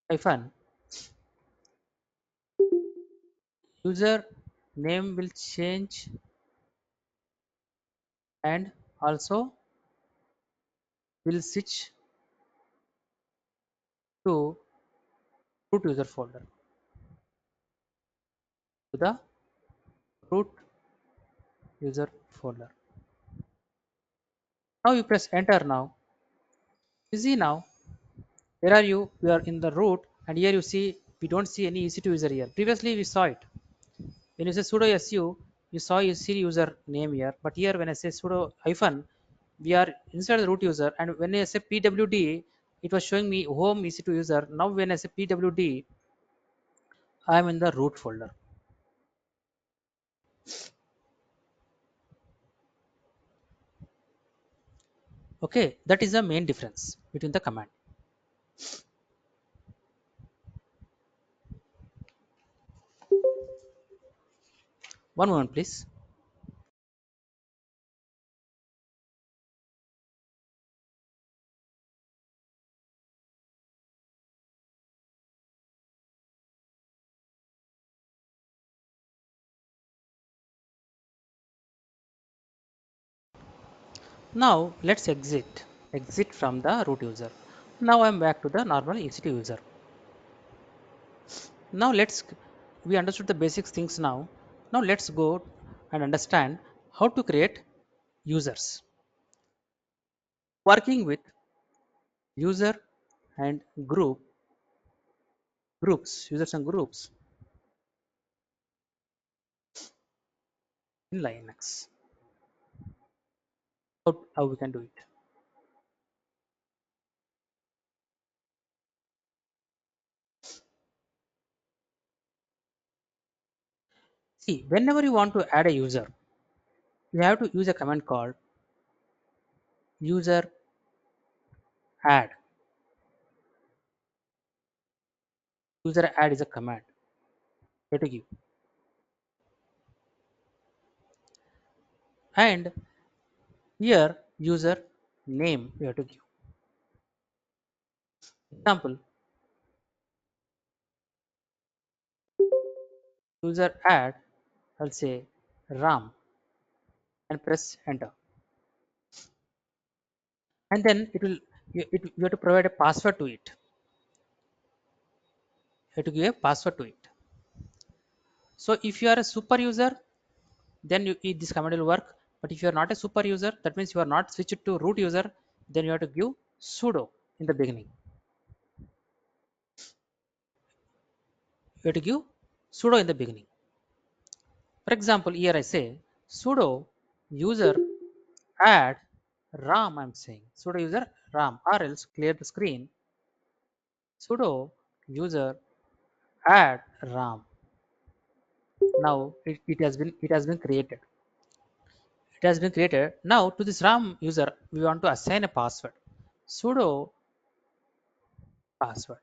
hyphen, user name will change and also will switch to root user folder, to the root user folder. Now you press enter. Now you see, now where are you? You are in the root, and here you see we don't see any EC2 user here. Previously we saw it. When you say sudo su, you saw you see user name here, but here when I say sudo hyphen, we are inside the root user, and when I say pwd, it was showing me home EC2 user. Now when I say pwd, I am in the root folder. Okay, that is the main difference between the command. One moment please. Now let's exit from the root user. Now I'm back to the normal EC2 user. Now we understood the basic things now. Now let's go and understand how to create users. Working with user and users and groups in Linux. How we can do it. See, whenever you want to add a user, you have to use a command called user add. User add is a command you have to give. And here user name you have to give. Example, user add, I'll say RAM and press enter. And then you have to provide a password to it. You have to give a password to it. So if you are a super user, then this command will work. But if you are not a super user, that means you are not switched to root user, then you have to give sudo in the beginning. You have to give sudo in the beginning. For example, here I say sudo user add RAM. I'm saying sudo user RAM, or else clear the screen. Sudo user add RAM. Now it has been created. It has been created. Now to this RAM user, we want to assign a password. Sudo password.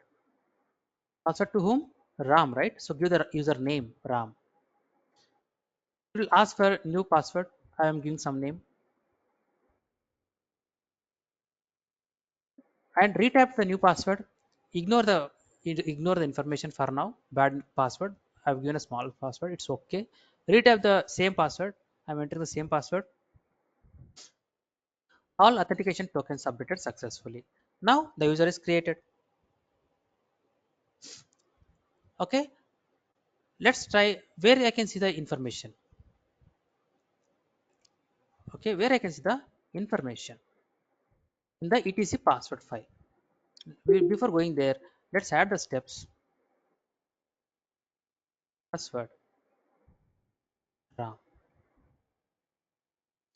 Password to whom? RAM, right? So give the user name RAM. It will ask for new password. I am giving some name and retype the new password. Ignore the ignore the information for now. Bad password. I've given a small password. It's okay. Retype the same password. I'm entering the same password. All authentication tokens submitted successfully. Now the user is created. Okay. Let's try where I can see the information. Okay, where I can see the information in the etc password file. Before going there, let's add the steps. Password RAM.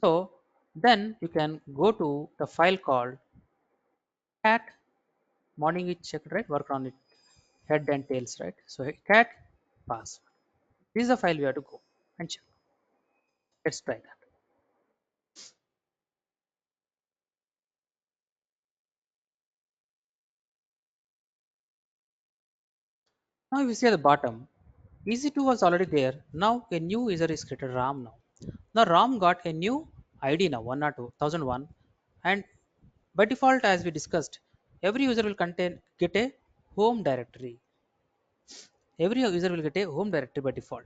So then you can go to the file called cat morning we checked, right? Work on it, head and tails, right? So cat password. This is the file we have to go and check. Let's try that. Now if you see at the bottom, EC2 was already there. Now a new user is created RAM now. Now RAM got a new ID now 102,001, and by default, as we discussed, every user will get a home directory. Every user will get a home directory by default.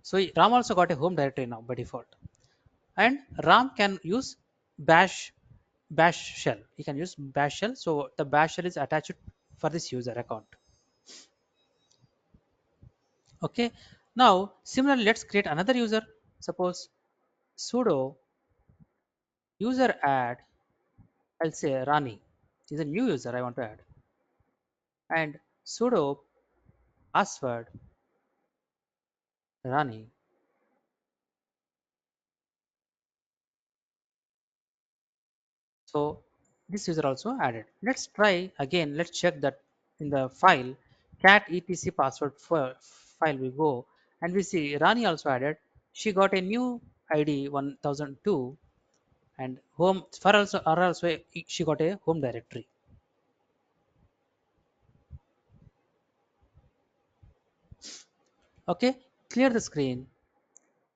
So RAM also got a home directory now by default, and RAM can use bash bash shell. You can use bash shell. So the bash shell is attached for this user account. Okay. Now similarly, let's create another user. Suppose sudo user add. I'll say Rani is a new user I want to add, and sudo password Rani. So this user also added. Let's try again. Let's check that in the file cat etc password file we go and we see Rani also added. She got a new ID 1002 and home for also or also she got a home directory. Okay, clear the screen.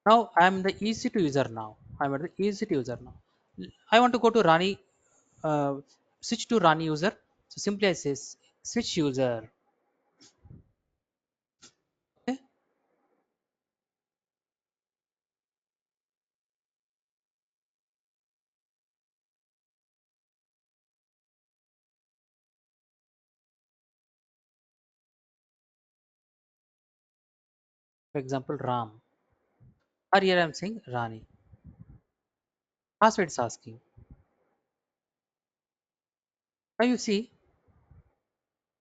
Now I am the EC2 user now. I'm at the EC2 user now. I want to go to Rani, uh, switch to Rani user. So simply I say switch user. Okay, For example, Ram. Or here I'm saying Rani. Password is asking. Now you see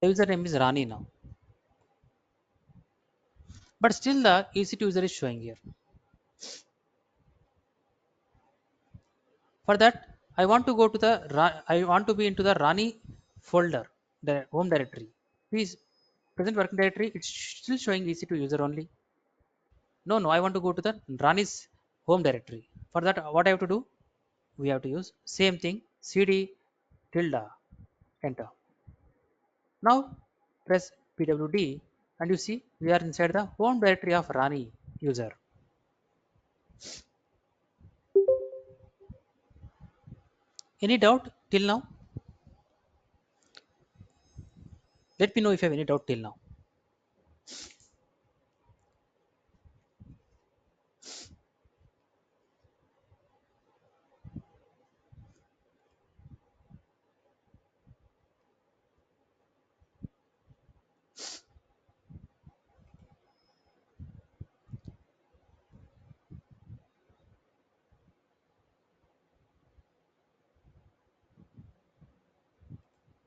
the username is Rani now. But still the EC2 user is showing here. For that, I want to go to the I want to be into the Rani folder, the home directory. Please present working directory. It's still showing EC2 user only. No, I want to go to the Rani's home directory. For that, what I have to do? We have to use same thing. CD tilde enter. Now press pwd and you see we are inside the home directory of Rani user. Any doubt till now? Let me know if you have any doubt till now.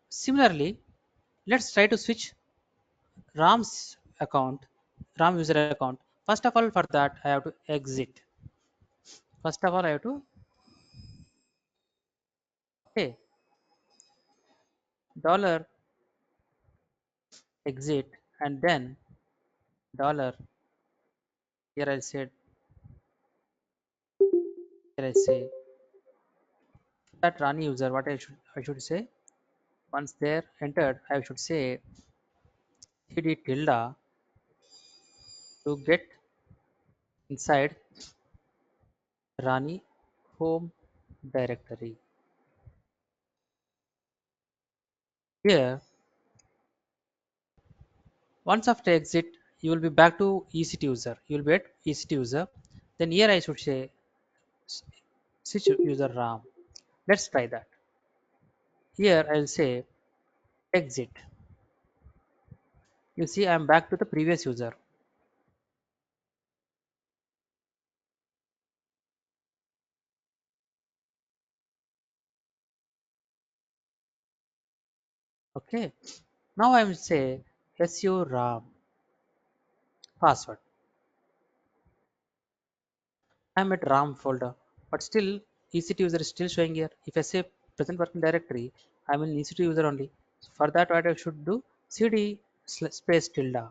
Similarly, let's try to switch Ram's account, Ram user account. First of all, for that I have to exit. First of all, I have to okay dollar exit and then dollar here I say that Rani user what I should say once there entered I should say cd tilde to get inside Rani home directory. Here once after exit you will be back to EC2 user. You will be at EC2 user. Then here I should say switch user RAM. Let's try that. Here I'll say exit. You see I'm back to the previous user. Okay. Now I will say su RAM password. I'm at RAM folder, but still EC2 user is still showing here. If I say present working directory, I'm in EC2 user only. So for that, what I should do cd space tilde.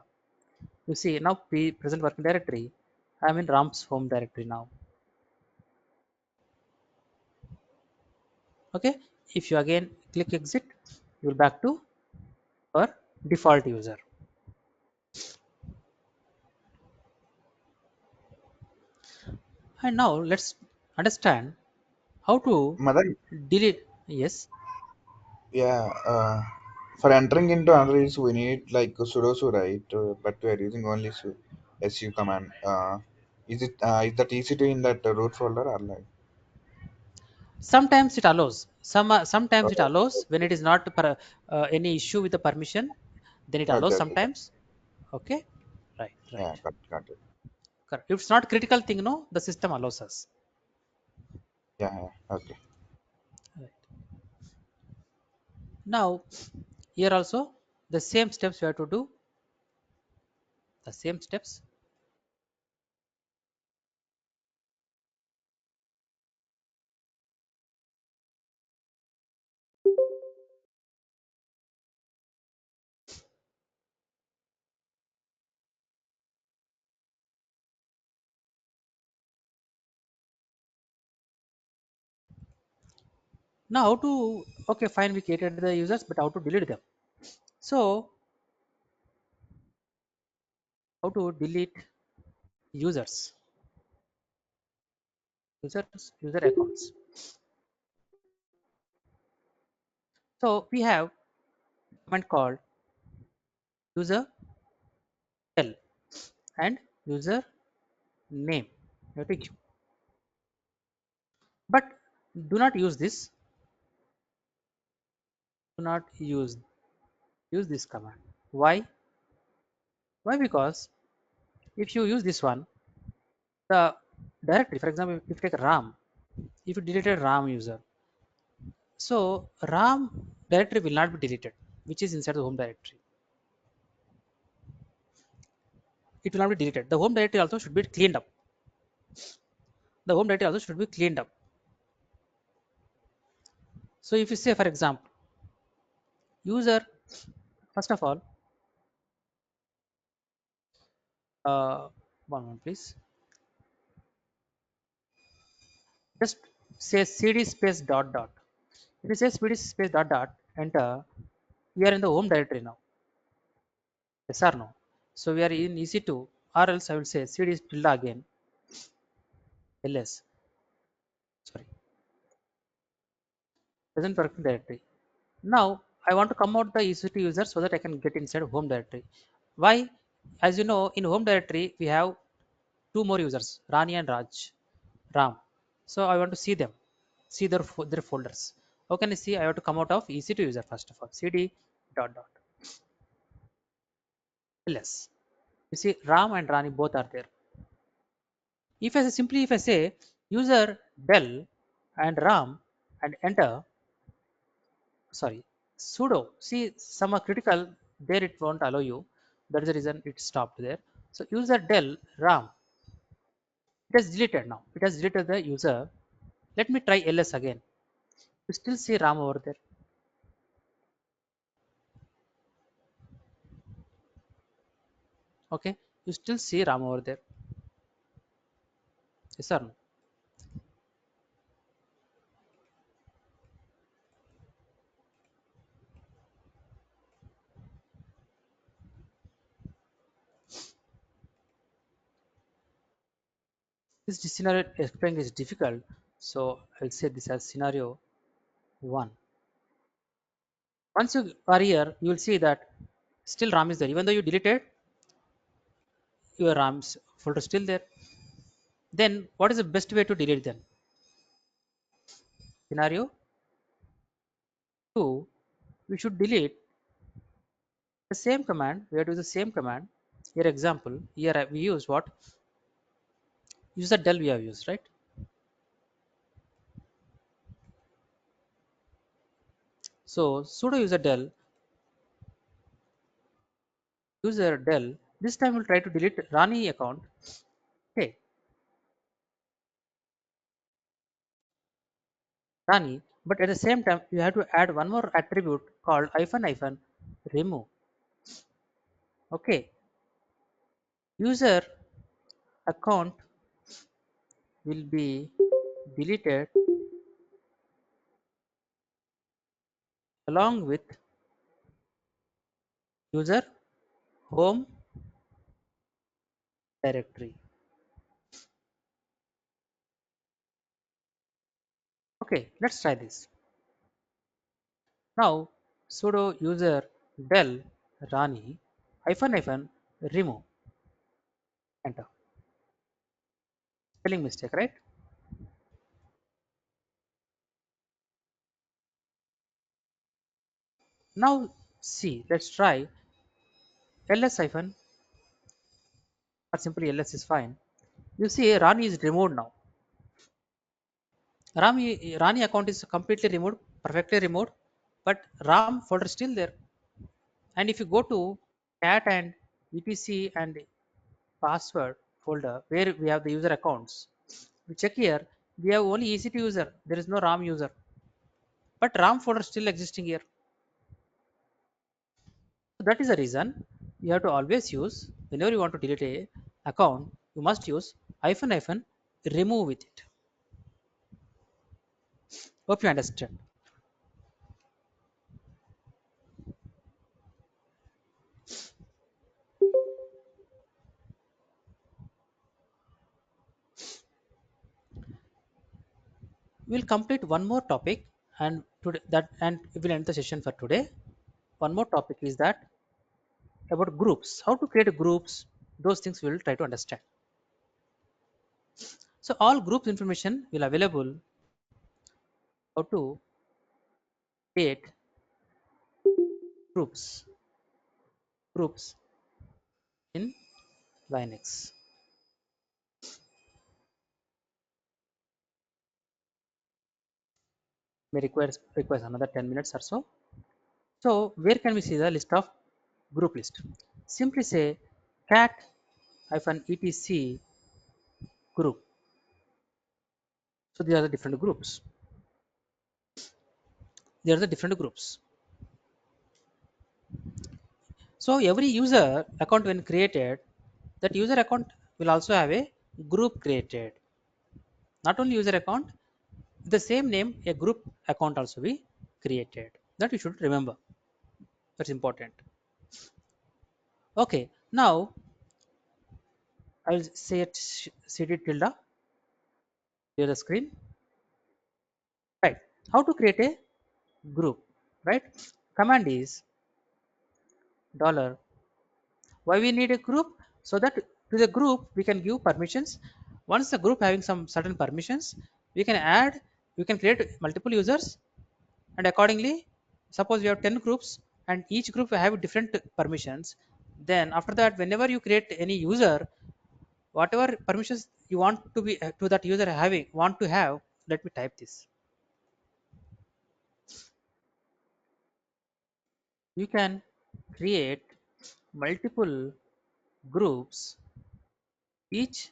You see now present working directory. I'm in RAM's home directory now. Okay. If you again click exit, you'll back to our default user. And now let's understand how to Madan, delete. Yes. yeah, for entering into another use, we need like sudo right? But we are using only su command. Is that easy to in that root folder or like? Sometimes it allows. Sometimes it Oh, allows when okay, it is not any issue with the permission. Then it allows okay, okay, got sometimes. Okay. Right. yeah, Right. got it. Correct. If it's not critical thing, no, the system allows us. Yeah, okay. Right. Now here also the same steps we have to do. The same steps. Now how to okay fine we created the users, but how to delete them? So how to delete users, user accounts. So we have command called user tell and user name. You have to give. But do not use this. Do not use this command. Why? Why? Because If you use this one, the directory, for example, if you take RAM, if you deleted RAM user, so RAM directory will not be deleted, which is inside the home directory. It will not be deleted. The home directory also should be cleaned up. The home directory also should be cleaned up. So if you say, for example, user, first of all, uh, one moment please, just say cd space dot dot. If you say cd space dot dot, enter, we are in the home directory now. Yes or no? So we are in EC2, or else I will say cd tilde again, ls, sorry, present working directory. Now I want to come out the EC2 user so that I can get inside home directory. Why? As you know, in home directory we have two more users, Rani and Ram. So I want to see them, see their folders. How can I see? I have to come out of EC2 user first of all. Cd dot dot ls. You see Ram and Rani both are there. If I say user del and Ram and enter, sorry, sudo, see some are critical, there it won't allow you, that is the reason it stopped there. So user del Ram, it has deleted, now it has deleted the user. Let me try ls again. You still see Ram over there. Okay, you still see Ram over there. Yes or no? This scenario explaining is difficult, so I'll say this as scenario 1. Once you are here, you will see that still Ram is there, even though you deleted, your Ram's folder still there. Then what is the best way to delete them? Scenario 2, we should delete the same command. We have to use the same command. Here example, here we use what? User del we have used, right? So sudo user del. This time we'll try to delete Rani account. Okay, Rani. But at the same time, you have to add one more attribute called hyphen remove. Okay, user account will be deleted along with user home directory. Okay, let's try this. Now sudo user del Rani hyphen remove, enter. Spelling mistake, right? Now see, let's try ls hyphen, or simply ls is fine. You see Rani is removed now. Rani account is completely removed, perfectly removed, but Ram folder is still there. And if you go to cat and etc and password folder where we have the user accounts, we check here, we have only EC2 user, there is no RAM user, but RAM folder still existing here. So that is the reason you have to always use, whenever you want to delete a account, you must use hyphen remove with it. Hope you understand. We'll complete one more topic, and today that, and we will end the session for today. One more topic is that about groups, how to create groups, those things we will try to understand. So all groups information will available how to create groups in Linux. May requires another 10 minutes or so. So where can we see the list of group list? Simply say cat -etc group. So these are the different groups. They are the different groups. So every user account when created, that user account will also have a group created. Not only user account, the same name, a group account also be created. That you should remember. That's important. Okay, now I will say it cd tilde here the screen. Right. How to create a group? Right. Command is dollar. Why we need a group? So that to the group we can give permissions. Once the group having some certain permissions, we can add, we can create multiple users, and accordingly, suppose we have 10 groups and each group will have different permissions. Then after that, whenever you create any user, whatever permissions you want to be to that user having want to have, let me type this. You can create multiple groups, each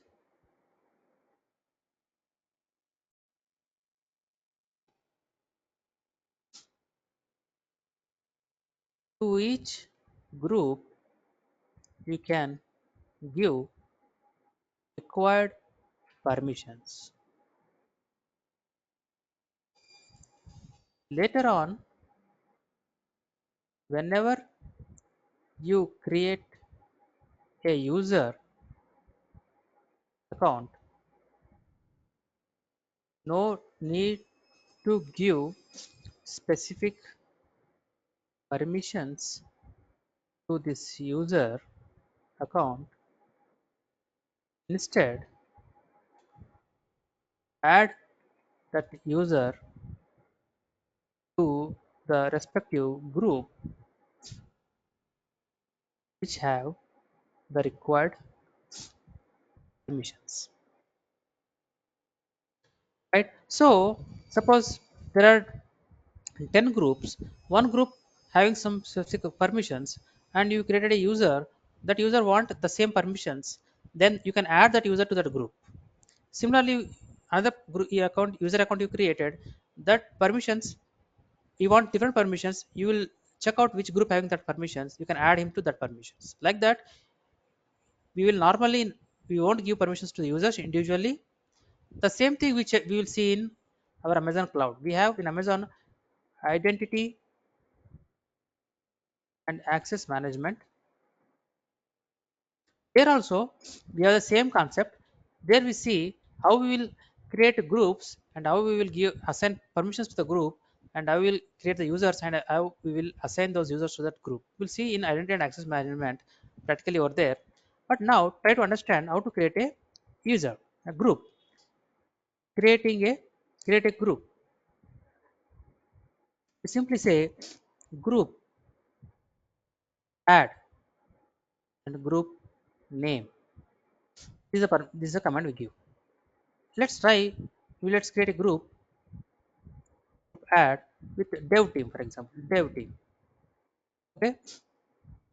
to each group you can give required permissions. Later on, whenever you create a user account, no need to give specific permissions to this user account. Instead, add that user to the respective group which have the required permissions. Right? So suppose there are 10 groups, one group having some specific permissions, and you created a user, that user want the same permissions, then you can add that user to that group. Similarly, another account, user account you created, that permissions, you want different permissions, you will check out which group having that permissions, you can add him to that permissions. Like that, we will normally, we won't give permissions to the users individually. The same thing which we will see in our Amazon cloud. We have in Amazon identity and access management. Here also we have the same concept. There we see how we will create groups and how we will give assign permissions to the group, and how we will create the users and how we will assign those users to that group. We'll see in identity and access management practically over there. But now try to understand how to create a user, a group. Creating a create a group. We simply say group add and group name. This is a command we give. Let's try. Let's create a group add with dev team, for example, dev team. Okay.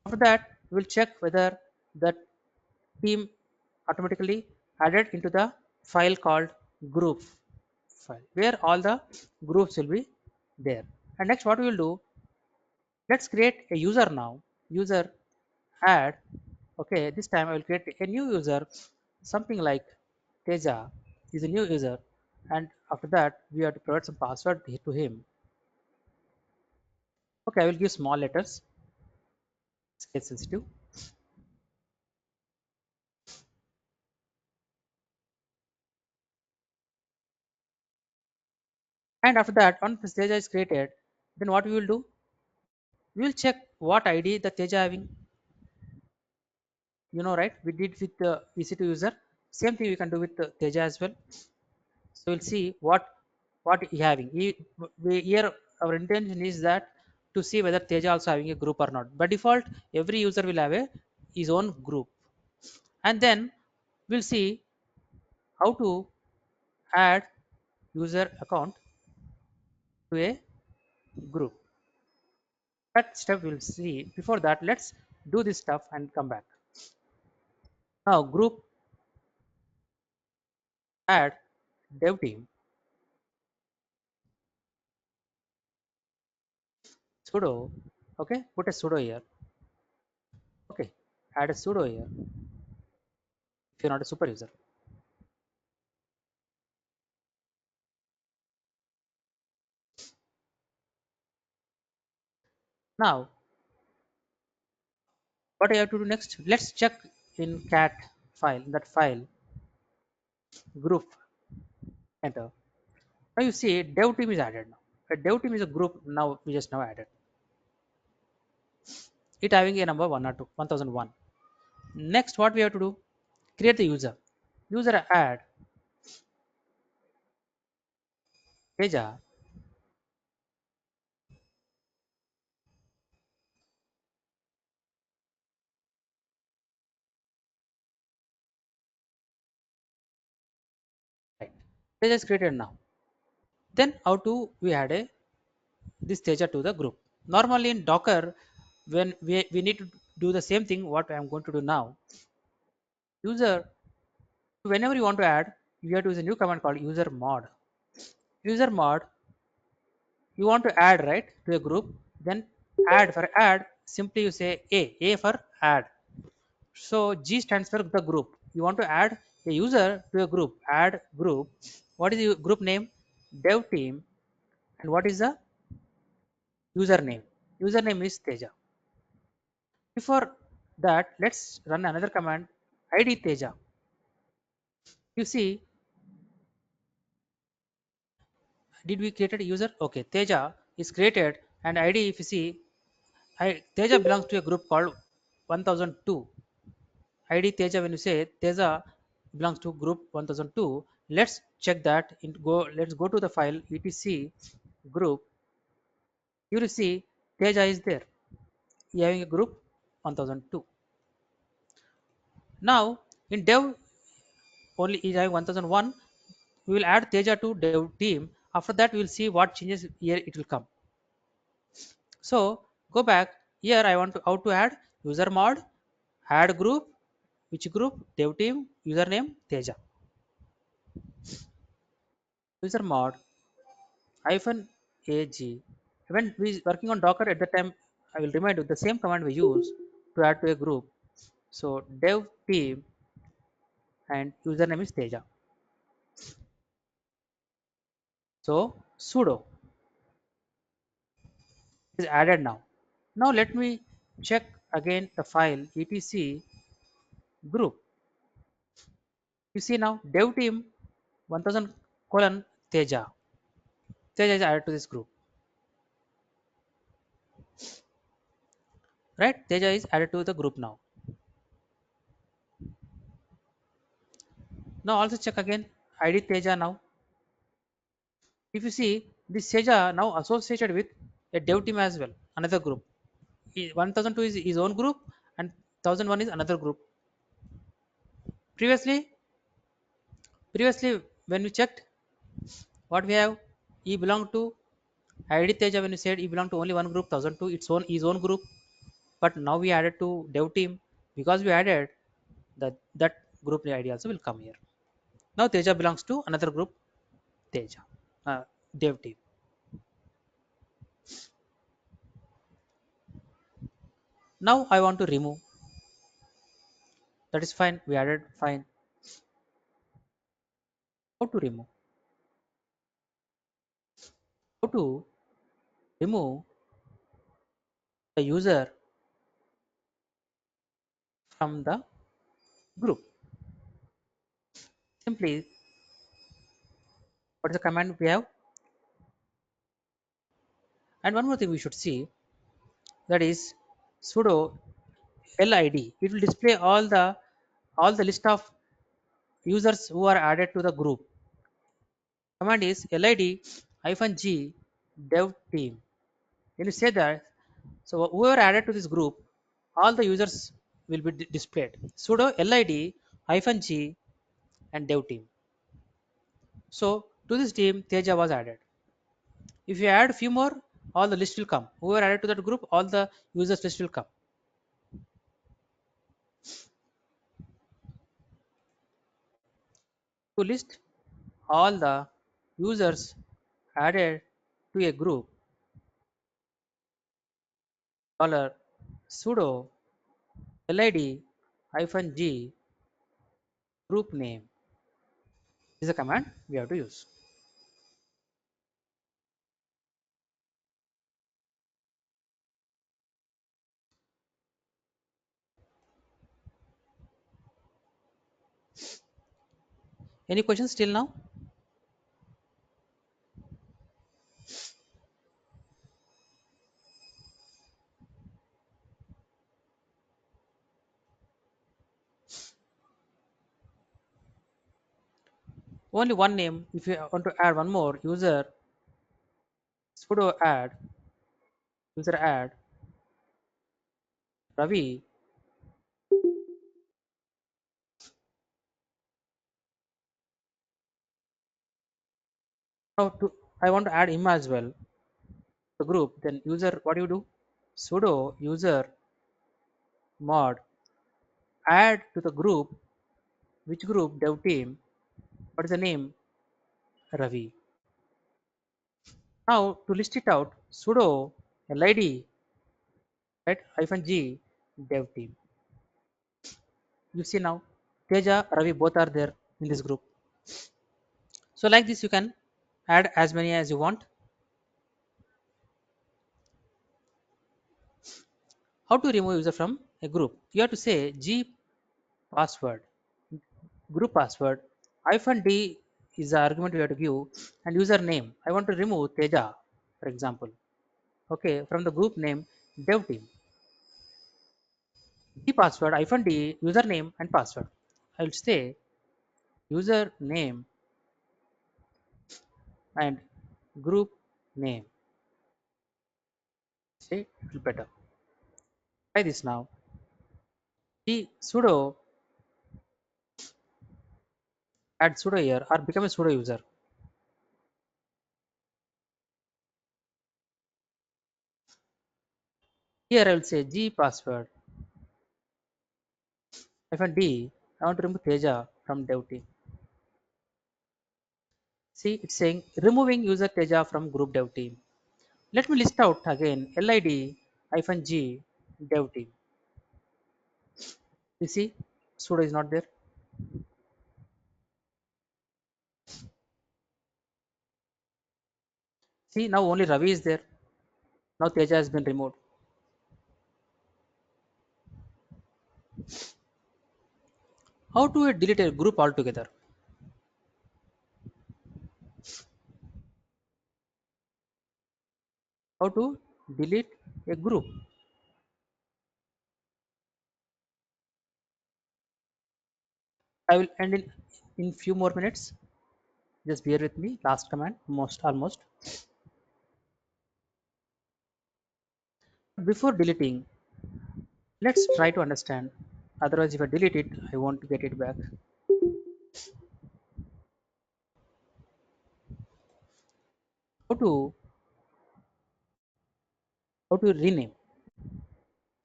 After that, we'll check whether the team automatically added into the file called group file, where all the groups will be there. And next, what we will do? Let's create a user now. User add. Okay. This time I will create a new user, something like Teja is a new user, and after that we have to provide some password to him. Okay, I will give small letters, it's case sensitive. And after that, once the Teja is created, then what we will do? We will check what ID the Teja having. You know, right? We did with the EC2 user. Same thing we can do with the Teja as well. So we'll see what he having. Here our intention is that to see whether Teja also having a group or not. By default, every user will have a his own group. And then we'll see how to add user account to a group. That step we'll see. Before that, let's do this stuff and come back. Now group add dev team sudo. Okay, put a sudo here. Okay, add a sudo here if you're not a super user. Now what I have to do next? Let's check in cat file, in that file group, enter. Now you see dev team is added now. A dev team is a group now we just now added. It having a number 1 or 2, 1001. Next what we have to do? Create the user. User add Teja. Right. Teja is created now. Then how to we add a this Teja to the group. Normally in Docker, when we need to do the same thing what I am going to do now. User, whenever you want to add, you have to use a new command called user mod. User mod, you want to add right to a group, then add for add, simply you say A for add. So G stands for the group. You want to add a user to a group, add group. What is the group name? Dev team. And what is the username? Username is Teja. Before that, let's run another command, id Teja. You see, did we create a user? Okay, Teja is created, and id if you see, Teja belongs to a group called 1002. id Teja, when you say Teja belongs to group 1002, let's check that. Let's go to the file etc group. You will see Teja is there. You having a group 1002. Now in dev only is having 1001. We will add Teja to dev team. After that, we will see what changes here it will come. So go back here. I want to how to add user mod, add group, which group? Dev team, username Teja. User mod hyphen ag. When we working on Docker at the time, I will remind you the same command we use to add to a group. So dev team and username is Teja. So sudo is added now. Now let me check again the file etc group. You see now dev team 1000 colon Teja. Teja is added to this group, right? Teja is added to the group now. Now also check again ID Teja now. If you see this Teja now associated with a dev team as well, another group. 1002 is his own group and 1001 is another group. Previously when we checked what we have, he belonged to ID Teja. When you said he belonged to only one group 1002, its own his own group. But now we added to dev team because we added that group ID also will come here. Now Teja belongs to another group, Teja, dev team. Now I want to remove. That is fine. We added fine. How to remove? How to remove the user from the group? Simply, what is the command we have? And one more thing we should see, that is sudo lid. It will display all the list of users who are added to the group. Command is lid -g dev team. When you say that, so whoever added to this group, all the users will be displayed. Sudo lid hyphen g and dev team. So to this team, Teja was added. If you add few more, all the list will come. Whoever added to that group, all the users list will come. To list all the users added to a group, dollar sudo lid hyphen g group name is a command we have to use. Any questions till now? Only one name. If you want to add one more user, sudo add user add Ravi. Now to I want to add him as well. The group. Then user, what do you do? Sudo user mod add to the group. Which group? Dev team. What is the name? Ravi. Now to list it out, sudo lid right hyphen g dev team. You see now, Teja, Ravi both are there in this group. So like this, you can add as many as you want. How to remove user from a group? You have to say g password group password hyphen d is the argument we have to give, and username. I want to remove Teja, for example. Okay, from the group name dev team. G password hyphen d username and password. I will say username and group name. Say it will better. Try this now. G sudo add sudo here or become a sudo user. Here I will say G password hyphen D. I want to remove Teja from dev team. See, it's saying removing user Teja from group dev team. Let me list out again lid hyphen G dev team. You see, sudo is not there. See, now only Ravi is there. Now Teja has been removed. How to delete a group altogether? How to delete a group? I will end in few more minutes. Just bear with me. Last command, most almost. Before deleting, let's try to understand. Otherwise, if I delete it, I won't get it back. How to rename?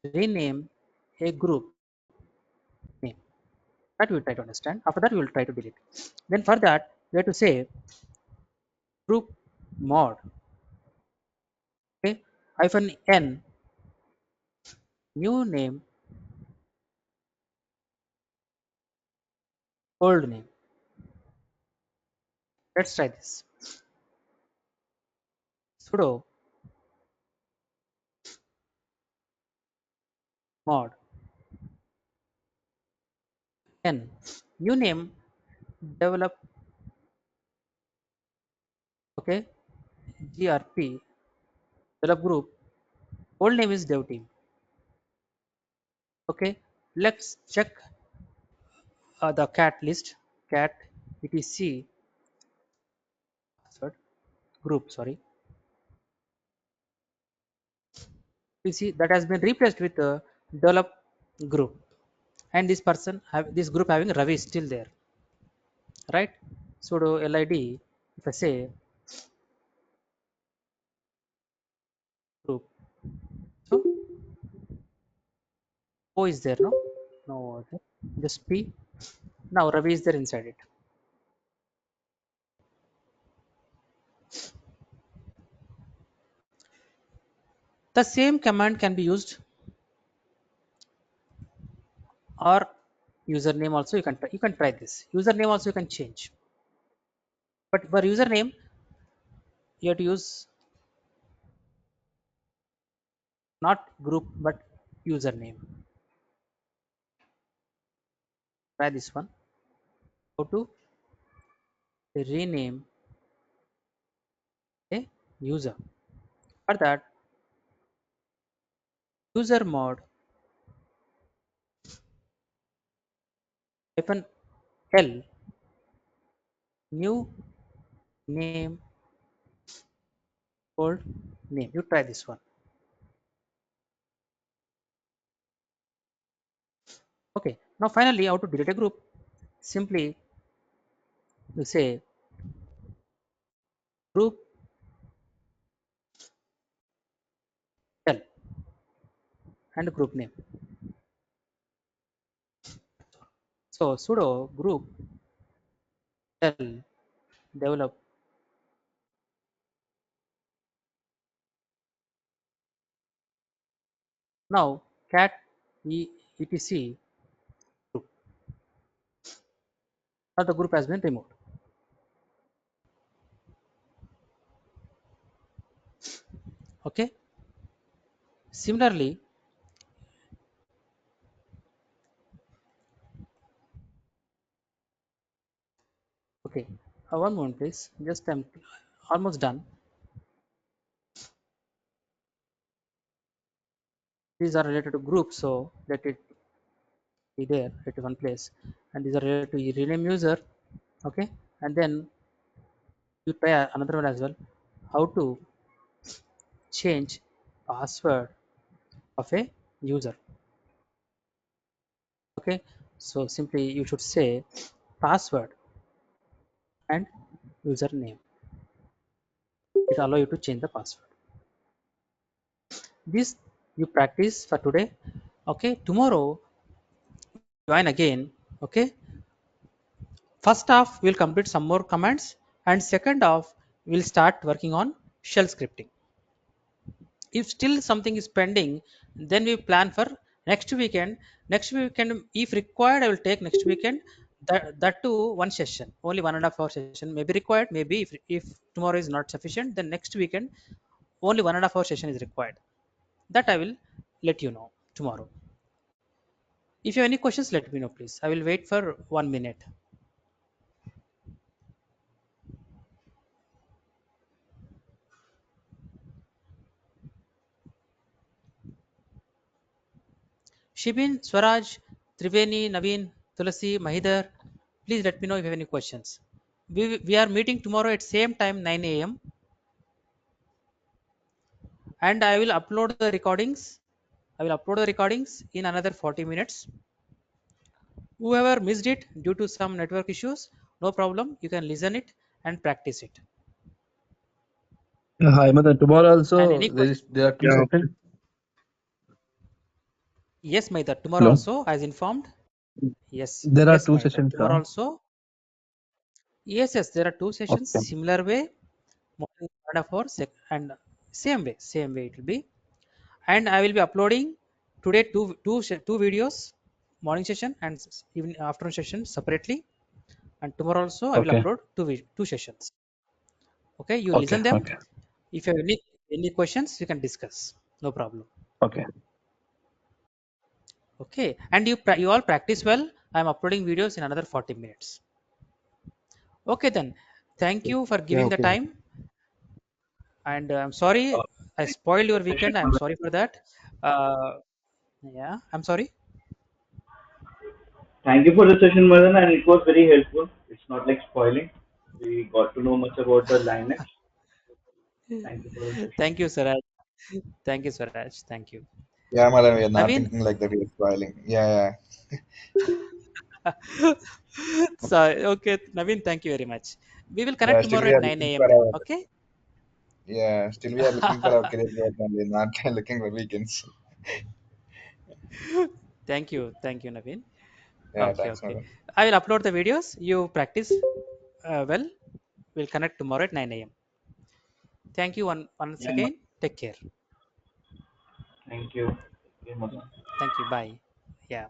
Rename a group name. That we will try to understand. After that, we will try to delete. Then for that, we have to say group mod. Okay, hyphen n new name old name. Let's try this. Sudo mod n new name develop. Okay, grp develop group. Old name is dev team. Okay, let's check the cat list. Cat etc password group. Sorry, you see that has been replaced with develop group. and this person have this group having Ravi is still there, right? Sudo lid, if I say group, so O is there, no, okay. Just P. Now Ravi is there inside it. The same command can be used, or username also you can try this. Username also you can change, but for username you have to use not group but username. Try this one. How to rename a user? For that, user mod hyphen L new name old name. You try this one. Okay. Now finally, how to delete a group? Simply you say group L and group name. So sudo group L develop. Now cat etc group. Now the group has been removed. Okay. Similarly, okay. One moment, please. Just I'm almost done. These are related to group, so let it be there at one place. And these are related to rename user. Okay. And then you try another one as well. How to change password of a user. Okay. So simply you should say password and username. It allow you to change the password. This you practice for today. Okay. Tomorrow join again. Okay. First half we'll complete some more commands, and second half we'll start working on shell scripting. If still something is pending, then we plan for next weekend. If required, I will take next weekend, that too one session, only 1.5 hour session may be required. Maybe if tomorrow is not sufficient, then next weekend only 1.5 hour session is required. That I will let you know tomorrow. If you have any questions, let me know, please. I will wait for 1 minute. Shibin, Swaraj, Triveni, Naveen, Tulasi, Mahidhar, please let me know if you have any questions. We are meeting tomorrow at same time 9 a.m. and I will upload the recordings. I will upload the recordings in another 40 minutes. Whoever missed it due to some network issues, no problem. You can listen it and practice it. Yeah, hi, Madan. Tomorrow And also any question? there are two Yeah, sessions. okay. Yes, Maida. Tomorrow Hello. also, as informed. Yes, There are yes, two Maida. sessions, Tomorrow huh? also. Yes, yes. There are two sessions, Okay. similar way, morning 1.5 hours, and same way it will be. And I will be uploading today two videos, morning session and even afternoon session separately. And tomorrow also I will Okay. upload two sessions. Okay, you Okay. listen them. Okay. If you have any questions, you can discuss. No problem. Okay. Okay, and you all practice well. I am uploading videos in another 40 minutes. Okay then. Thank you for Yeah, giving the okay. time. And I'm sorry I spoiled your Session weekend. I'm one. sorry for that. Uh, yeah, I'm sorry. Thank you for the session, Madan, and it was very helpful. It's not like spoiling. We got to know much about the Linux. Thank you for the session. Thank you, Siraj. Thank you, Siraj. Thank you. Yeah, Madan, we are not Naveen? thinking like that. We are spoiling. Yeah, So, okay, Naveen, thank you very much. We will yeah. connect Still, tomorrow we at are 9 looking for a.m. then. our. Okay? Yeah, still we are looking for our career growth and we're not looking for weekends. Thank you, Naveen. Yeah, Okay, thanks, okay. Madan. I will upload the videos. You practice well. We'll connect tomorrow at 9 a.m. Thank you once Yeah, again. Take care. thank you. Okay, Madan. Thank you. Bye. Yeah.